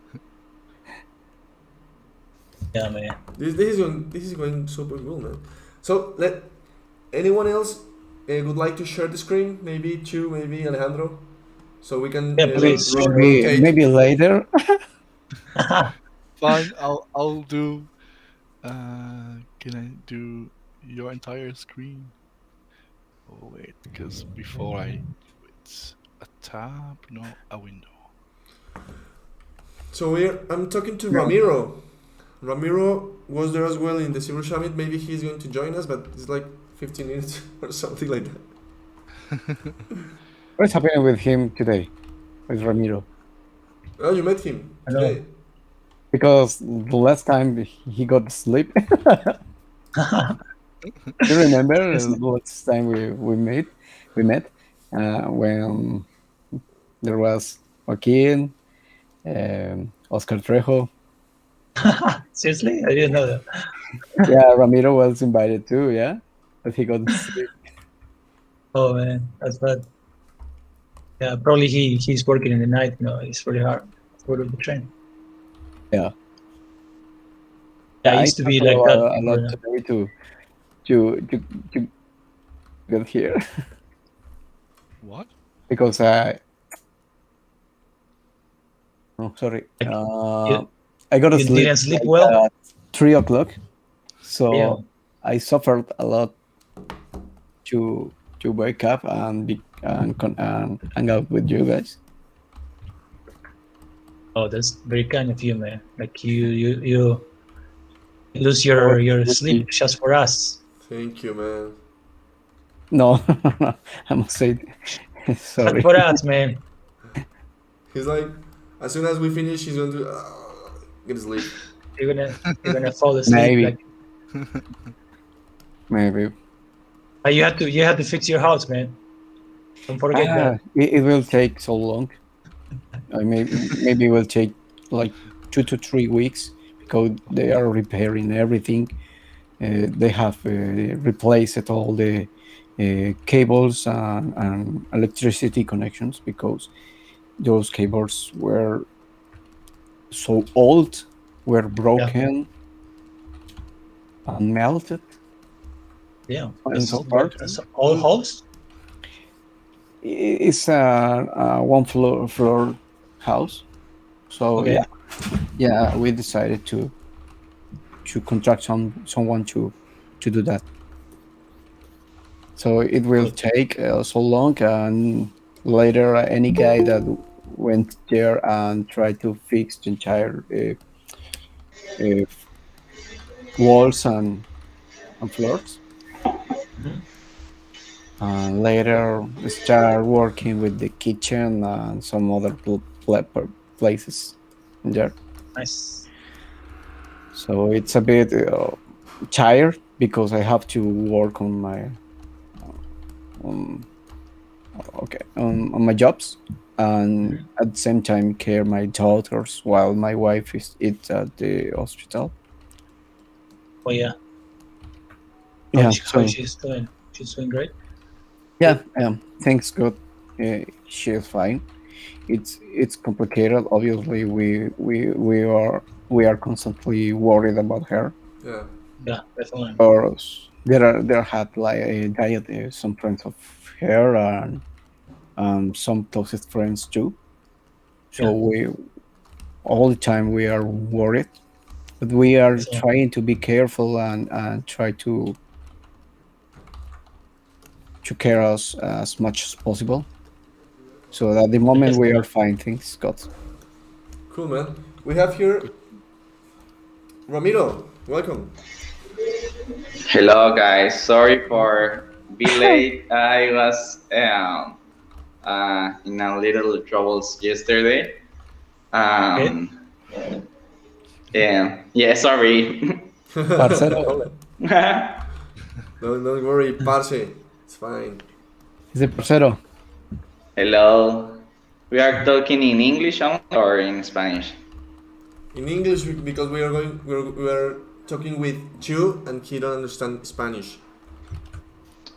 Yeah, man. This is going super cool, man. So let anyone else would like to share the screen? Maybe Chu, maybe Alejandro, so we can please. Maybe later. Fine, I'll do. Can I do your entire screen? Oh wait, because before I do it's a tab, no, a window. So I'm talking to Ramiro. Ramiro was there as well in the Cyber Summit. Maybe he's going to join us, but it's like 15 minutes or something like that. What's happening with him today, with Ramiro? Oh, you met him I know. today. Because the last time he got sleep. You remember the last time we met when there was Joaquin, Oscar Trejo. Seriously, I didn't know that. Yeah, Ramiro was invited too. Yeah, but he got sleep. Oh man, that's bad. Yeah, probably he's working in the night. It's really hard for the train. Yeah. Yeah, it used to be like talked that. a lot today to get here What? because I. Oh, sorry. I got to You sleep. didn't sleep like well? at 3:00, so Yeah. I suffered a lot to wake up and hang out with you guys. Oh, that's very kind of you, man. Like you lose your sleep just for us. Thank you, man. No, I must say, sorry. For us, man. He's like, as soon as we finish, he's going to get to sleep. You're gonna fall asleep. Maybe. Like, Maybe. but you have to fix your house, man. Don't forget that. It will take so long. Maybe it will take like 2 to 3 weeks because they are repairing everything. They have replaced all the cables and electricity connections because those cables were so old, were broken and melted. Yeah. In some parts. That's all house. It's a one floor house, so Okay. yeah, we decided to contract someone to do that. So it will take so long, and later any guy that went there and tried to fix the entire walls and floors. And later start working with the kitchen and some other places. there. Nice. So it's a bit tired because I have to work on my um, on my jobs, and at the same time care my daughters while my wife is at the hospital. Oh yeah. Yeah, How she's doing? She's doing great. yeah. Thanks God, she's fine. It's complicated. Obviously, we are constantly worried about her. Yeah. Yeah, definitely. Or there had like a diet, some friends of her and some closest friends too. So Yeah. we all the time we are worried, but we are So- trying to be careful and try to care us as much as possible. So at the moment we are fine. Thanks God. Cool, man. We have here Ramiro. Welcome. Hello, guys. Sorry for being late. I was in a little troubles yesterday. Yeah, sorry. Parcero, Don't worry, parce. It's fine. is it parcero? Hello. We are talking in English only or in Spanish? In English, because we are talking with you, and he don't understand Spanish.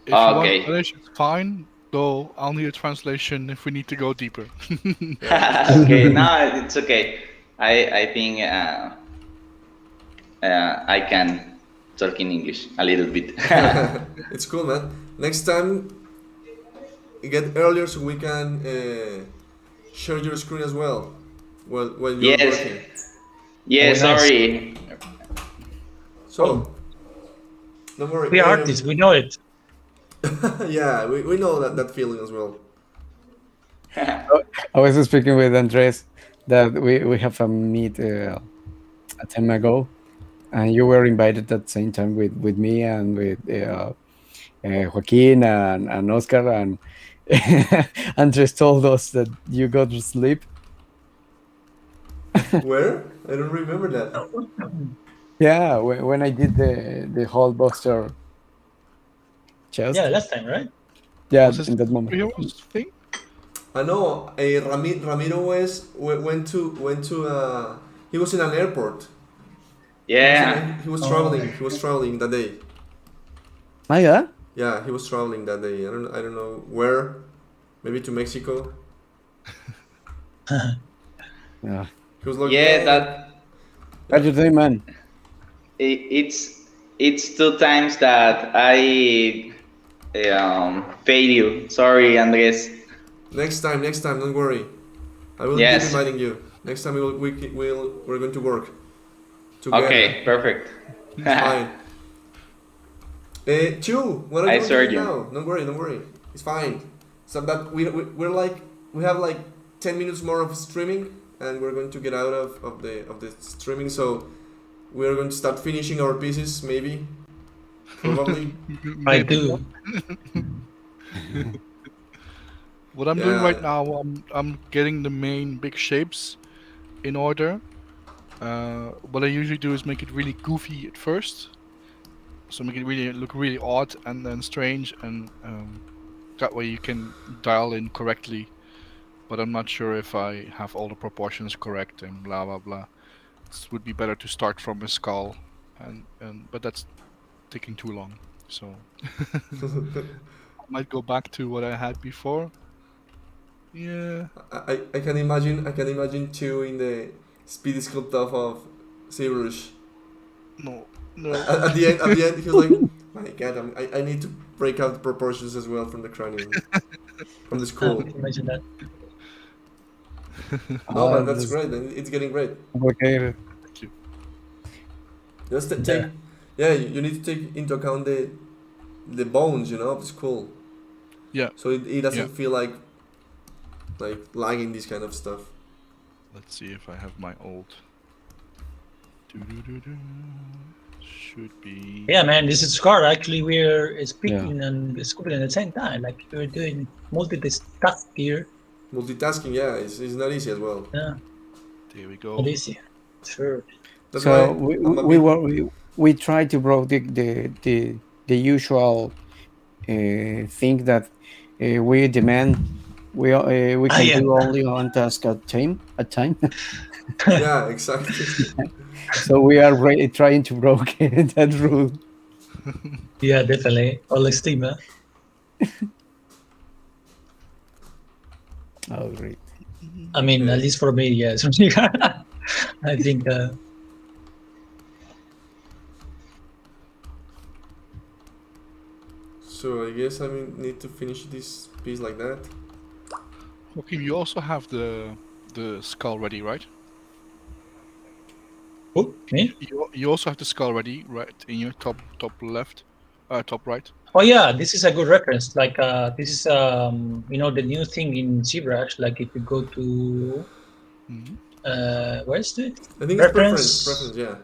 If you want Okay. Spanish, it's fine. Though I'll need a translation if we need to go deeper. Okay, no, it's okay. I think I can talk in English a little bit. It's cool, man. Next time, get earlier so we can share your screen as well while you're Yes. working. Yeah, Oh, nice. sorry. So, don't worry. We are artists. We know it. Yeah, we know that feeling as well. I was speaking with Andres that we have a meet a time ago, and you were invited at the same time with me and with Joaquin and Oscar, and Andres told us that you got to sleep. Where? I don't remember that. Yeah, when I did the whole Buster chest. Yeah, last time, right? Yeah, Was this in that moment. Superheroes thing? I know. Ramiro went to. He was in an airport. Yeah. He was traveling. He was traveling that day. Ah, yeah? Yeah, he was traveling that day. I don't know where. Maybe to Mexico. Yeah. He was like, Yeah, that How's your day, man? it's 2 times that I fail you. Sorry, Andres. Next time, don't worry. I will Yes. keep reminding you. Next time we're going to work together. Okay, perfect. It's fine. Chu, what are I you swear doing you. now? Don't worry. It's fine. So that we have like 10 minutes more of streaming, and we're going to get out of the streaming. So we're going to start finishing our pieces, maybe, probably. I do. What I'm doing Yeah. right now, I'm getting the main big shapes in order. What I usually do is make it really goofy at first, so make it really look really odd and then strange, and that way you can dial in correctly. But I'm not sure if I have all the proportions correct and blah blah blah. It would be better to start from a skull, but that's taking too long. So I might go back to what I had before. Yeah. I can imagine Chu in the speed sculpt of Searush. No. At the end, he was like, "My God, I need to break out the proportions as well from the cranium, from the skull." Imagine that. No, man, that's great. It's getting great. Complicated. Thank you. Just take, you need to take into account the bones, of the skull. Yeah. So it doesn't Yeah. feel like lagging this kind of stuff. Let's see if I have my old. Doo-doo-doo-doo. Should be. Yeah, man, this is Scar. Actually, we're speaking and sculpting at the same time. Like we're doing multitask here. Multitasking, yeah, it's not easy as well. Yeah. There we go. Not easy. Sure. That's So why we I'm a we, bit- were, we try to broke the usual thing that we demand. We can Yeah. do only one task at time. yeah, exactly. So we are trying to break that rule. Yeah, definitely. All esteem, huh? Oh, great. I mean, Okay. at least for me, yes. I think. So I guess I need to finish this piece like that. Joachim, you also have the skull ready, right? Who? Me? You also have the skull ready, right? In your top left, top right. Oh yeah, this is a good reference. Like this is the new thing in ZBrush. Like if you go to Mhm. where's it? I think it's Preference. preference, yeah.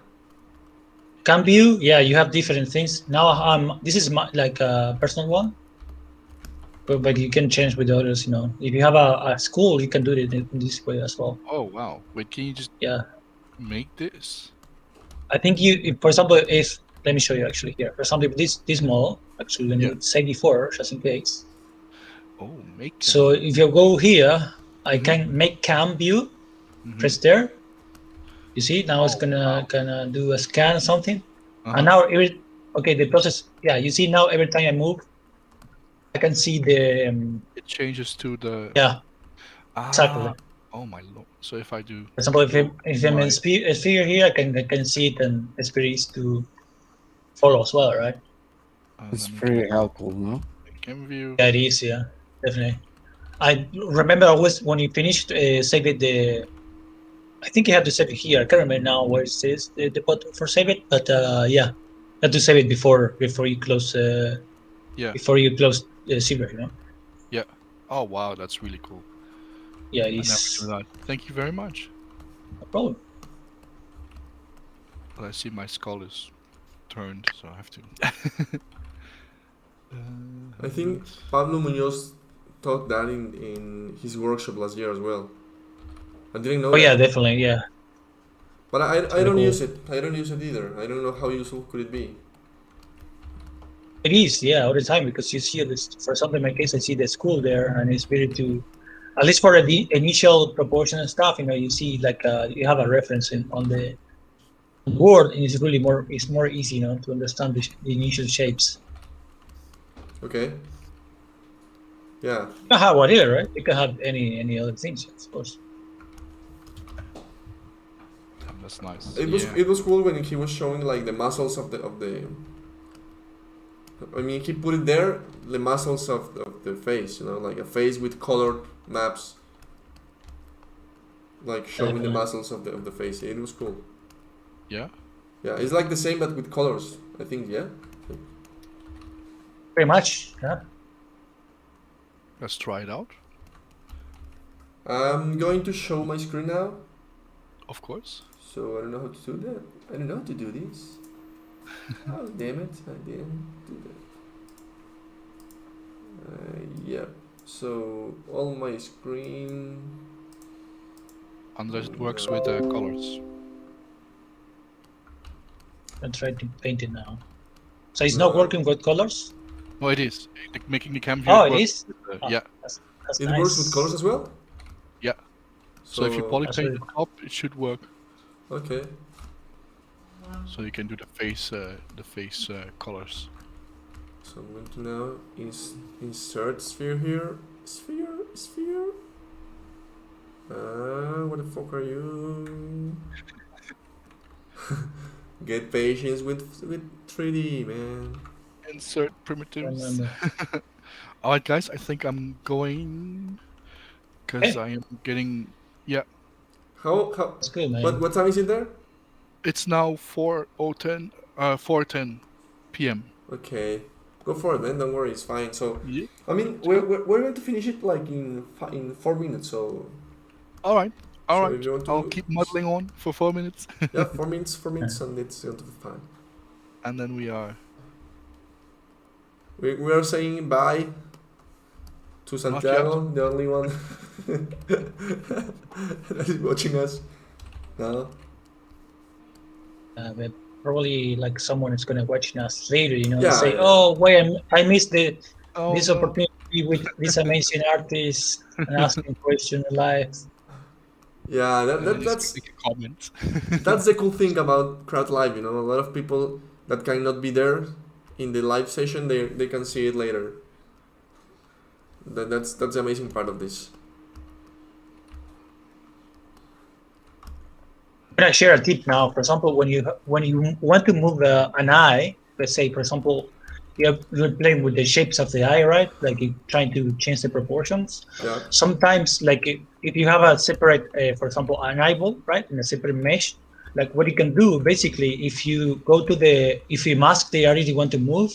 Cam view, yeah, you have different things. Now this is my like a personal one. But you can change with the others, If you have a school, you can do it in this way as well. Oh wow! Wait, can you just Yeah. make this? I think for example, if let me show you actually here. For example, this model, actually, let me say before, just in case. Oh, make. So if you go here, I Mhm. can make cam view. Mhm. Press there. You see now it's Oh, gonna do a scan or something. Uh-huh. And now the process. Yeah, you see now every time I move, I can see the it changes to the. yeah. Exactly. Oh my lord! So if I do. For example, if I'm in Right. sphere here, I can see it, and it's very easy to follow as well, right? It's let me very get helpful, no? Cam view. Yeah, it is. Yeah, definitely. I remember always when you finished, save it. I think you have to save it here. I can't remember now where it says the button for save it, but yeah, you have to save it before you close. Yeah. Before you close Silver, Yeah. Oh wow, that's really cool. Yeah, I never it's knew that. Thank you very much. no problem. Well, I see my skull is turned, so I have to. I think Pablo Munoz taught that in his workshop last year as well. I didn't know Oh that. yeah, definitely, yeah. But I Very don't cool. use it. I don't use it either. I don't know how useful could it be. It is, yeah, all the time because you see this. For example, in my case, I see the school there, and it's very to, at least for the initial proportion and stuff. You see like you have a reference on the board, and it's really more easy, to understand the initial shapes. Okay. Yeah. You can have whatever, right? You can have any other things, of course. That's nice. It was cool when he was showing like the muscles of the. I mean, he put it there, the muscles of the face, like a face with colored maps, like showing the muscles of the face. It was cool. Yeah. Yeah, it's like the same but with colors. I think, yeah. Pretty much, yeah. Let's try it out. I'm going to show my screen now. Of course. So I don't know how to do that. I don't know how to do this. Oh damn it! I didn't do that. Yeah. So all my screen. Unless it works with colors. I'm trying to paint it now. So it's not working with colors. No, it is. Making the cam view. Oh, it works is. with, Oh, yeah. That's It nice. works with colors as well. Yeah. So if you That's polypaint really the top, it should work. Okay. So you can do the face colors. So I'm going to now insert sphere here. Sphere. What the fuck are you? Get patience with 3D, man. Insert primitives. Remember. Alright, guys, I think I'm going because I am getting. Yeah, How? That's good, man. What time is it there? it's now 4:10 p.m. Okay, go for it, man. Don't worry, it's fine. So Yeah. I mean, we're going to finish it like in 4 minutes. So All right. So if you want to- I'll keep modeling on for 4 minutes, yeah, 4 minutes, and it's going to be fine. and then we are. We are saying bye to Santiago, the only one that is watching us. No. But probably like someone is gonna watch us later, Yeah, say, yeah. "Oh, wait, I missed this No. opportunity with this amazing artist and asking questions live." Yeah, And then just that's make a comment. that's the cool thing about Crowd Live. A lot of people that cannot be there in the live session, they can see it later. That's the amazing part of this. I'm gonna share a tip now. For example, when you want to move an eye, let's say, for example, you're playing with the shapes of the eye, right? Like you're trying to change the proportions. Yeah. Sometimes, like if you have a separate, for example, an eyeball, right, in a separate mesh, like what you can do basically, if you mask the area you want to move,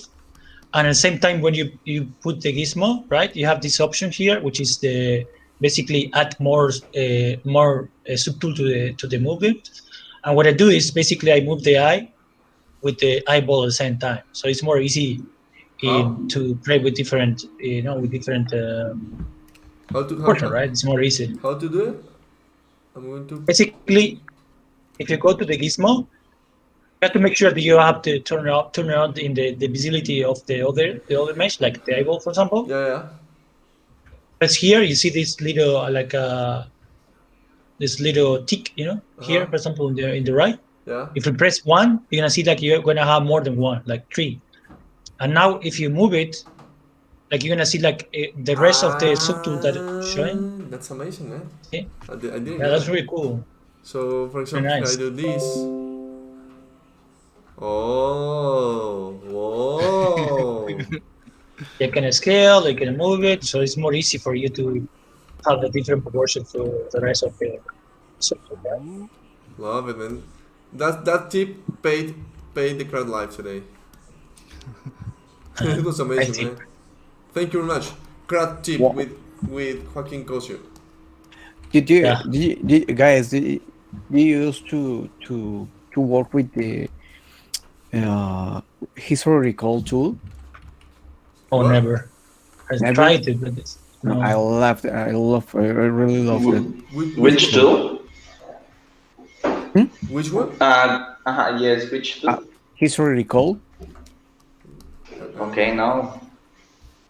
and at the same time when you put the gizmo, right, you have this option here, which is basically add more subtool to the movement. And what I do is basically I move the eye with the eyeball at the same time, so it's more easy to play with different portion, right? It's more easy. How to do it? I'm going to Basically, if you go to the gizmo, you have to make sure that you have to turn it on in the visibility of the other mesh, like the eyeball, for example. Yeah. Because here you see this little this little tick, here, for example, in the right. Yeah. If you press 1, you're gonna see like you're gonna have more than 1, like 3. And now if you move it, like you're gonna see like the rest of the subtool that it's showing. That's amazing, man. Yeah. I didn't know That's that. really cool. So, for example, Very nice. if I do this. Oh, whoa. You can scale, you can move it, so it's more easy for you to have the different proportions for the rest of the subtool. Right? Love it, man. That tip paid the Crowd Live today. It was amazing, man. Thank you very much. Crowd tip with Joaquin Cosio. Did you guys used to work with the historical tool? Oh, What? never. I Never? tried it, but it's no. I really love it. Which tool? Which one? Yes, which tool? History recall. Okay, no.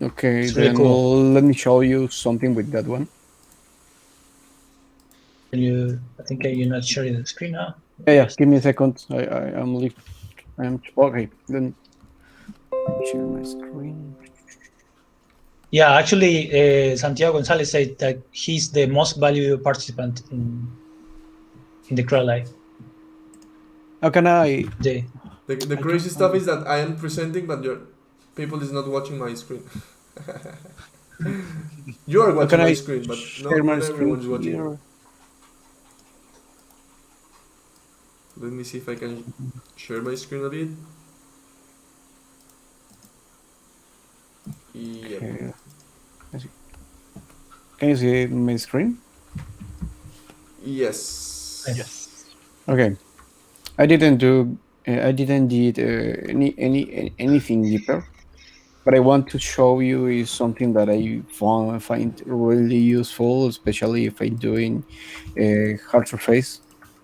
Okay, It's really then cool. let me show you something with that one. I think you're not sharing the screen now. Yeah, give me a second. I'm okay. Then share my screen. Yeah, actually, Santiago Gonzalez said that he's the most valuable participant in the Crowd Live. How can I? The crazy stuff is that I am presenting, but your people is not watching my screen. You are watching my screen, but not everyone's watching. Here? Let me see if I can share my screen a bit. Yep. Okay. Can you see my screen? Yes. Yes. Okay. I didn't do anything deeper, but I want to show you is something that I find really useful, especially if I'm doing hard surface,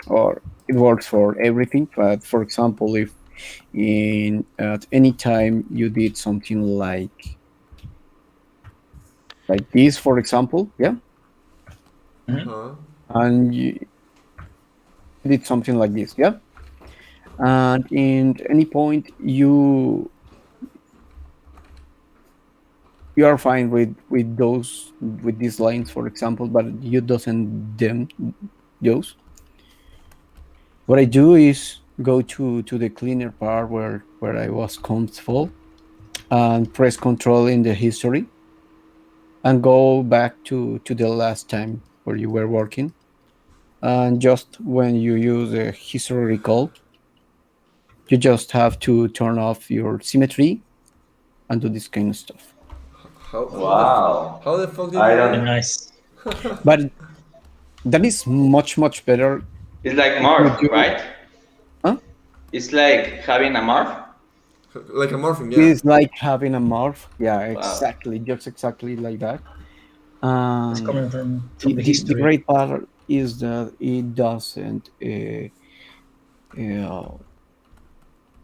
or it works for everything. But for example, if at any time you did something like this, for example, yeah, and you did something like this, yeah, and in any point you are fine with these lines, for example, but you doesn't them those. What I do is go to the cleaner part where I was comfortable and press Control in the history and go back to the last time where you were working. And just when you use a history recall, you just have to turn off your symmetry and do this kind of stuff. Wow. How the fuck did I you don't- do that? Nice. But that is much better. It's like morph, right? Huh? It's like having a morph. Like a morphing, yeah. It's like having a morph. Yeah, exactly. Just exactly like that. It's coming from The the history. great part is that it doesn't uh,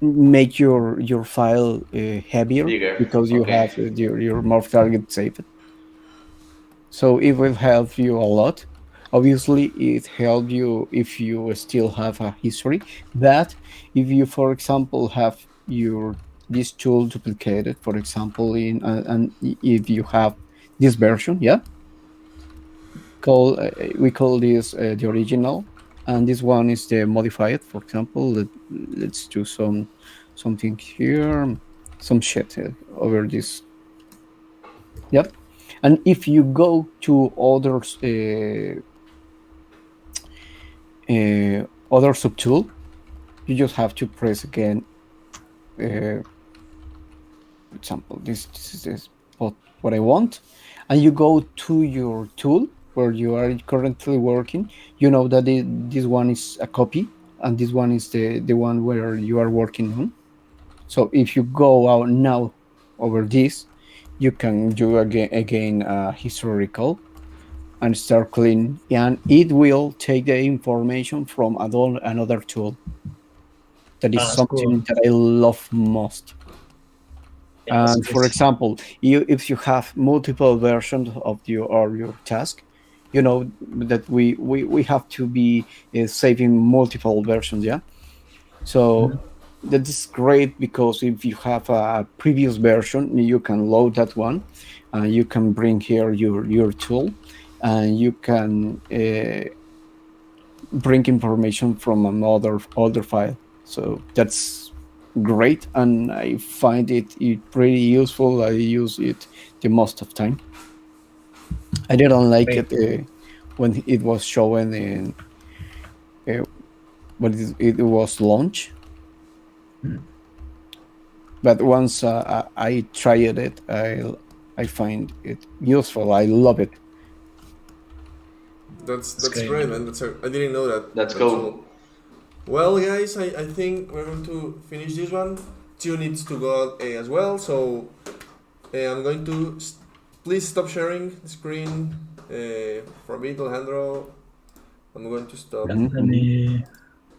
make your file heavier Bigger. because you Okay. have your morph target saved. So it will help you a lot. Obviously, it helps you if you still have a history. But if you, for example, have your this tool duplicated, for example, in and if you have this version, yeah, we call this the original, and this one is the modified. For example, let's do something here, some shit over this. Yep. And if you go to other subtool, you just have to press again. For example, this is what I want, and you go to your tool where you are currently working. You know that this one is a copy, and this one is the one where you are working on. So if you go out now over this, you can do again historical and start clean, and it will take the information from another tool. That is something cool. that I love most. Yeah, And for example, if you have multiple versions of your task, you know that we have to be saving multiple versions, yeah. So that is great because if you have a previous version, you can load that one, and you can bring here your tool, and you can bring information from another older file. So that's great, and I find it pretty useful. I use it the most of time. I didn't like it when it was shown in when it was launched. But once I tried it, I find it useful. I love it. That's great, man. I didn't know that. That's cool. Well, guys, I think we're going to finish this one. Tio needs to go as well, so I'm going to please stop sharing the screen for me, Alejandro. I'm going to stop. Let me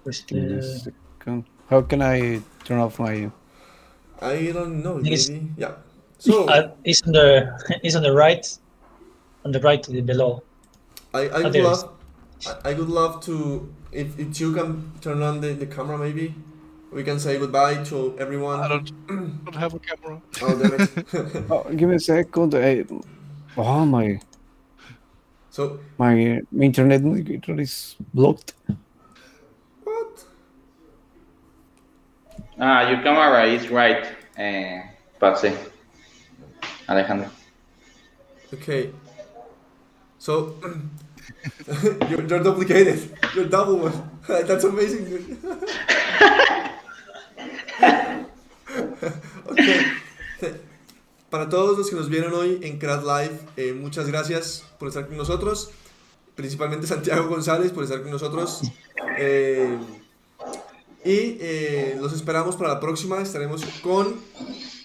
push Give me a the. second. How can I turn off my? I don't know. Yes. Maybe yeah. So It's on the right, below. I would love to if you can turn on the camera, maybe we can say goodbye to everyone. I don't have a camera. Oh, damn it. Oh, give me a second. Oh my! So My internet navigator is blocked. what? Your camera is right, Patsy. Alejandro. Okay. So you're duplicated. You're double one. That's amazing, dude. Okay. Para todos los que nos vieron hoy en Crad Live, muchas gracias por estar con nosotros. Principalmente Santiago González por estar con nosotros. Los esperamos para la próxima. Estaremos con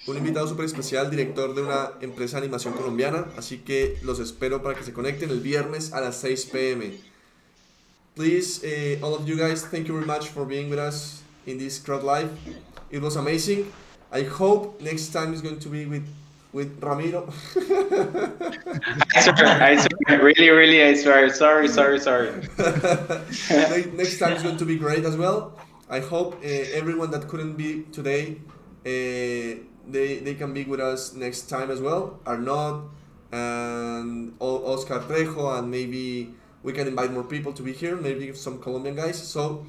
un invitado súper especial, director de una empresa de animación colombiana. Así que los espero para que se conecten el viernes a las 6 p.m. Please, all of you guys, thank you very much for being with us in this Crowd Live. It was amazing. I hope next time is going to be with Ramiro. I swear, really, I swear. Sorry. Next time is going to be great as well. I hope everyone that couldn't be today, they can be with us next time as well. Arnaud and Oscar Trejo, and maybe we can invite more people to be here, maybe some Colombian guys. So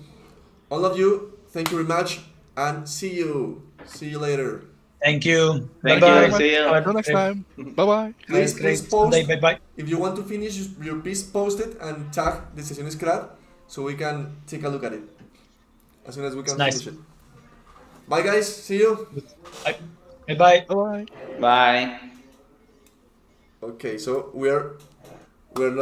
all of you, thank you very much, and see you later. Thank you. Thank Bye-bye. you. See you. Until next time. Bye bye. Please post. Bye-bye. If you want to finish your piece, post it and tag the Sesiones Crad so we can take a look at it as soon as we can finish it. Bye guys, see you. Bye. Bye-bye. Bye bye. Bye. Okay, so we're not